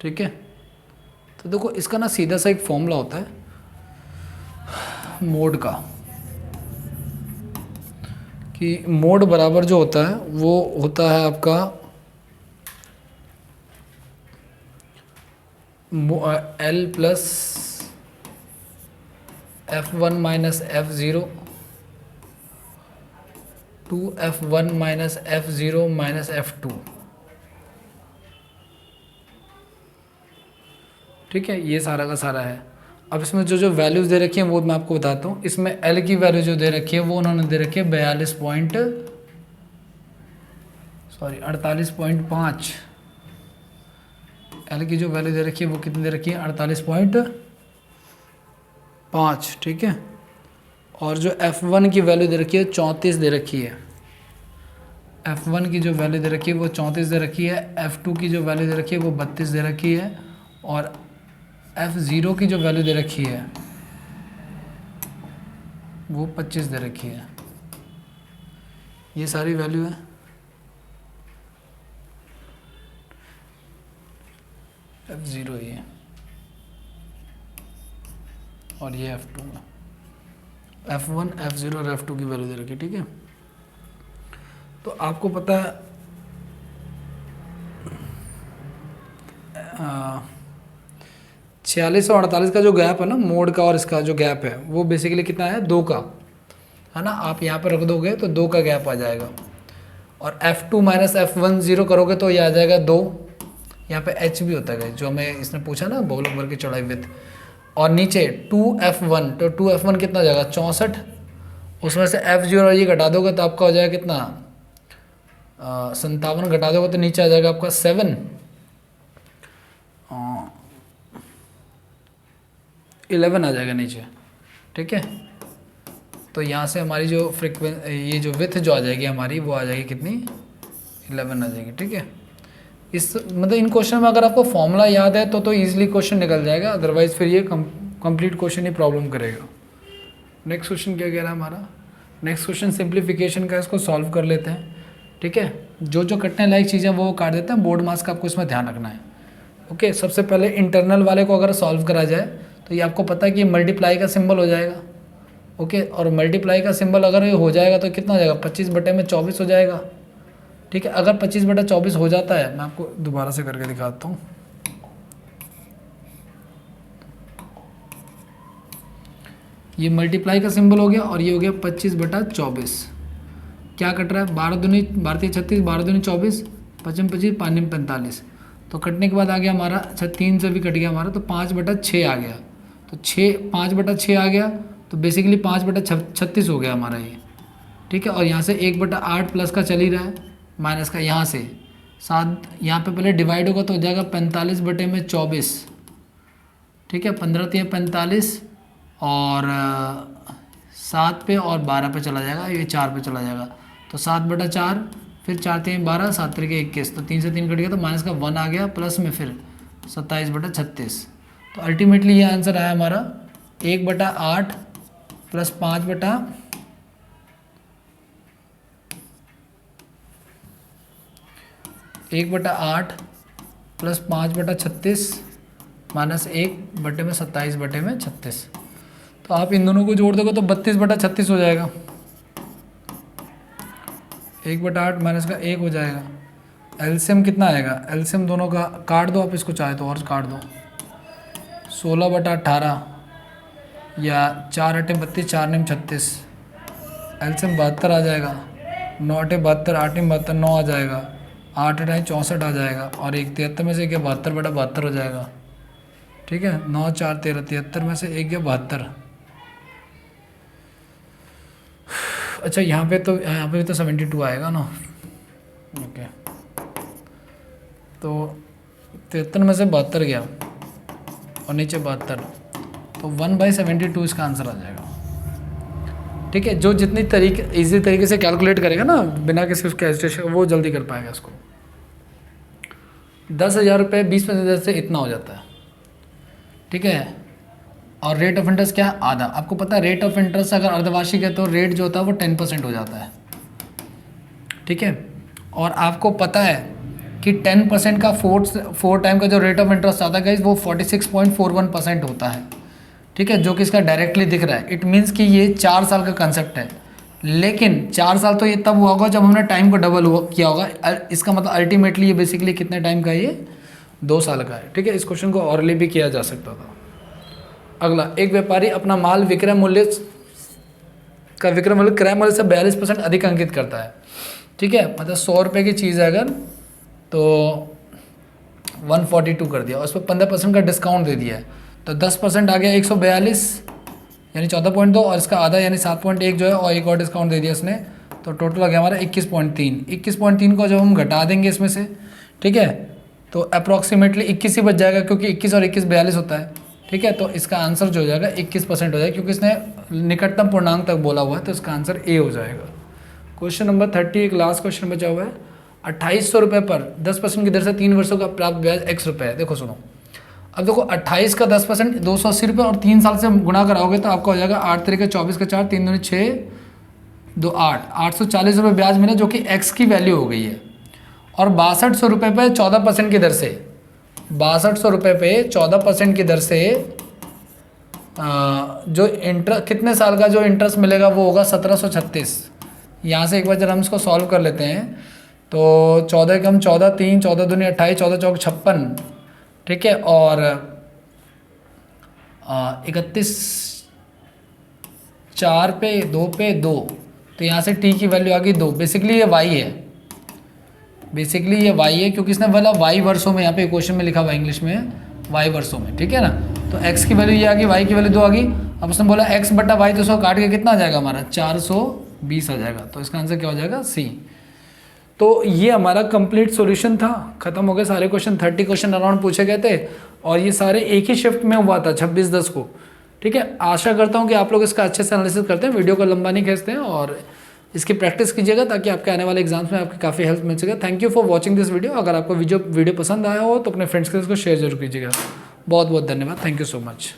ठीक है, तो देखो इसका ना सीधा सा एक फॉर्मूला होता है मोड का, कि मोड बराबर जो होता है वो होता है आपका L plus F1 minus F0 2F1 minus F0 minus F2। ठीक है, ये सारा का सारा है। अब इसमें जो जो वैल्यूज़ दे रखी हैं वो मैं आपको बताता हूँ। इसमें L की वैल्यू जो दे रखी है वो उन्होंने दे रखी है 48.5। L की जो वैल्यू दे रखी है वो कितनी दे रखी है? 48.5। ठीक है, और जो F1 की वैल्यू दे रखी है 34 दे रखी है। F1 की जो वैल्यू दे रखी है वो 34 दे रखी है। F2 की जो वैल्यू दे रखी है वो 32 दे रखी है और F0 की जो वैल्यू दे रखी है वो 25 दे रखी है। ये सारी वैल्यू है। F0 ये और ये F2 है। F1, F0 और F2 की वैल्यू दे रखी है। ठीक है, तो आपको पता है 46 और 48 का जो गैप है ना मोड का, और इसका जो गैप है वो बेसिकली कितना है? 2 का है ना। आप यहाँ पर रख दोगे तो 2 का गैप आ जाएगा और F2 माइनस F1 0 करोगे तो ये आ जाएगा 2। यहाँ पे H भी होता है जो हमें इसने पूछा ना बहुलक वर्ग की चौड़ाई विथ। और नीचे 2F1, तो 2F1 कितना हो जाएगा? 64। उसमें से F0 ये घटा दोगे तो आपका हो जाएगा कितना? 57 घटा दोगे तो नीचे आ जाएगा आपका 7। 11 आ जाएगा नीचे। ठीक है, तो यहाँ से हमारी जो ये जो विथ जो आ जाएगी हमारी वो आ जाएगी कितनी? 11 आ जाएगी। ठीक है, इस मतलब इन क्वेश्चन में अगर आपको फॉर्मूला याद है तो ईजिली क्वेश्चन निकल जाएगा, अदरवाइज फिर ये कंप्लीट क्वेश्चन ही प्रॉब्लम करेगा। नेक्स्ट क्वेश्चन क्या कह रहा है हमारा? नेक्स्ट क्वेश्चन सिंप्लीफिकेशन का, इसको सॉल्व कर लेते हैं। ठीक है, जो जो कटने लायक चीज़ें वो काट देते हैं। बोर्ड मास का आपको इसमें ध्यान रखना है। ओके, सबसे पहले इंटरनल वाले को अगर सॉल्व करा जाए तो ये आपको पता है कि मल्टीप्लाई का सिंबल हो जाएगा। ओके, और मल्टीप्लाई का सिंबल अगर ये हो जाएगा तो कितना हो जाएगा? 25/24 हो जाएगा। ठीक है, अगर 25/24 हो जाता है, मैं आपको दोबारा से करके दिखाता हूँ। ये मल्टीप्लाई का सिंबल हो गया और ये हो गया 25/24। क्या कट रहा है? 12 दूनी 12 36, 12 दूनी 24, 25 25, 5 45। तो कटने के बाद आ गया हमारा, अच्छा 3 से भी कट गया हमारा, तो 5/6 आ गया। तो 5/6 आ गया तो बेसिकली 5/36 हो गया हमारा ये। ठीक है, और यहाँ से 1/8 प्लस का चल ही रहा है, माइनस का यहाँ से 7, यहाँ पे पहले डिवाइड होगा तो हो जाएगा 45/24। ठीक है, 15 3 45 और 7 पे और 12 पे चला जाएगा, ये 4 पे चला जाएगा। तो 7/4, फिर 4 3 12, 7 3 21, तो 3 से 3 कट गया तो माइनस का 1 आ गया, प्लस में फिर 27/36। तो अल्टीमेटली ये आंसर आया हमारा 1/8 प्लस 1/8 प्लस 5/36 माइनस 1/27/36। तो आप इन दोनों को जोड़ दोगे तो 32/36 हो जाएगा। 1/8 माइनस का 1 हो जाएगा। एलसीएम कितना आएगा? एलसीएम दोनों का काट दो आप, इसको चाहे तो और काट दो। 16/18 या 4 8 32, 4 9 36, एलसीएम 72 आ जाएगा। 9 8 72, 8 9 72, 9 आ जाएगा। 8 8 64 आ जाएगा, और 73 में से 1 72/72 हो जाएगा। ठीक है, 9 4 13, 73 में से 1 72। अच्छा यहाँ पे भी तो 72 आएगा ना। ओके, तो 73 में से 72 गया और नीचे 72, तो 1/72 इसका आंसर आ जाएगा। ठीक है, जो जितनी इजी तरीके से कैलकुलेट करेगा ना बिना किसी उसके एजिटेशन, वो जल्दी कर पाएगा इसको। 10,000 रुपये 20% से इतना हो जाता है। ठीक है, और रेट ऑफ इंटरेस्ट क्या है? आधा। आपको पता है रेट ऑफ इंटरेस्ट अगर अर्धवार्षिक है तो रेट जो होता है वो 10% हो जाता है। ठीक है, और आपको पता है कि 10% का 4 टाइम का जो रेट ऑफ इंटरेस्ट आता है वो 46.41% होता है। ठीक है, जो कि इसका डायरेक्टली दिख रहा है। इट मीन्स कि ये 4 साल का कंसेप्ट है, लेकिन 4 साल तो ये तब हुआ होगा जब हमने टाइम को डबल किया होगा। इसका मतलब अल्टीमेटली ये बेसिकली कितने टाइम का है? ये 2 साल का है। ठीक है, इस क्वेश्चन को ऑरली भी किया जा सकता था। अगला, एक व्यापारी अपना माल विक्रय मूल्य क्रय मूल्य से 42% अधिक अंकित करता है। ठीक है, मतलब 100 रुपये की चीज़ है अगर, तो 142 कर दिया, उस पर 15% का डिस्काउंट दे दिया है, तो 10% आ गया 142 यानी 14.2, और इसका आधा यानी 7.1 जो है, और एक और डिस्काउंट दे दिया इसने, तो टोटल आ गया हमारा 21.3। 21.3 को जब हम घटा देंगे इसमें से, ठीक है, तो अप्रॉक्सीमेटली 21 ही बच जाएगा, क्योंकि 21 और 21 42 होता है। ठीक है, तो इसका आंसर जो हो जाएगा 21% हो जाएगा, क्योंकि इसने निकटतम पूर्णांक तक बोला हुआ है, तो इसका आंसर ए हो जाएगा। क्वेश्चन नंबर 30, एक लास्ट क्वेश्चन बचा हुआ है। 2800 रुपये पर 10% की दर से 3 वर्षों का प्राप्त ब्याज x रुपये है। देखो सुनो, अब देखो 28 का 10% 280 रुपये, और 3 साल से गुणा कराओगे तो आपका हो जाएगा 8 3 24 का 4, 3 दूनी 6 2 8, 840 रुपये ब्याज मिले, जो कि x की वैल्यू हो गई है। और 6200 रुपये पे 14% की दर से, 6200 रुपये पे 14% की दर से जो कितने साल का जो इंटरेस्ट मिलेगा वो होगा 1736। यहाँ से एक बार जब हम इसको सॉल्व कर लेते हैं तो 14 कम 14 3, 14 दूनी 28, 14 चौक 56, ठीक है, और 31 4 पे 2 पे 2, तो यहाँ से t की वैल्यू आ गई 2। बेसिकली ये y है, बेसिकली ये y है, क्योंकि इसने बोला y वर्षों में, यहाँ पे क्वेश्चन में लिखा हुआ इंग्लिश में y वर्षों में, ठीक है ना। तो x की वैल्यू ये आ गई, y की वैल्यू 2 आ गई। अब उसने बोला x बटा y, तो 100 काट के कितना आ जाएगा हमारा 420 आ जाएगा। तो इसका आंसर क्या हो जाएगा? सी। तो ये हमारा कंप्लीट सॉल्यूशन था, खत्म हो गए सारे क्वेश्चन। 30 क्वेश्चन अराउंड पूछे गए थे, और ये सारे एक ही शिफ्ट में हुआ था 26/10 को। ठीक है, आशा करता हूँ कि आप लोग इसका अच्छे से एनालिसिस करते हैं, वीडियो को लंबा नहीं खींचते हैं, और इसकी प्रैक्टिस कीजिएगा ताकि आपके आने वाले एग्जाम्स में आपकी काफ़ी हेल्प मिल सके। Thank you for watching this video. अगर आपको वीडियो पसंद आया हो तो अपने फ्रेंड्स के साथ इसको शेयर जरूर कीजिएगा। बहुत बहुत धन्यवाद। Thank you so much.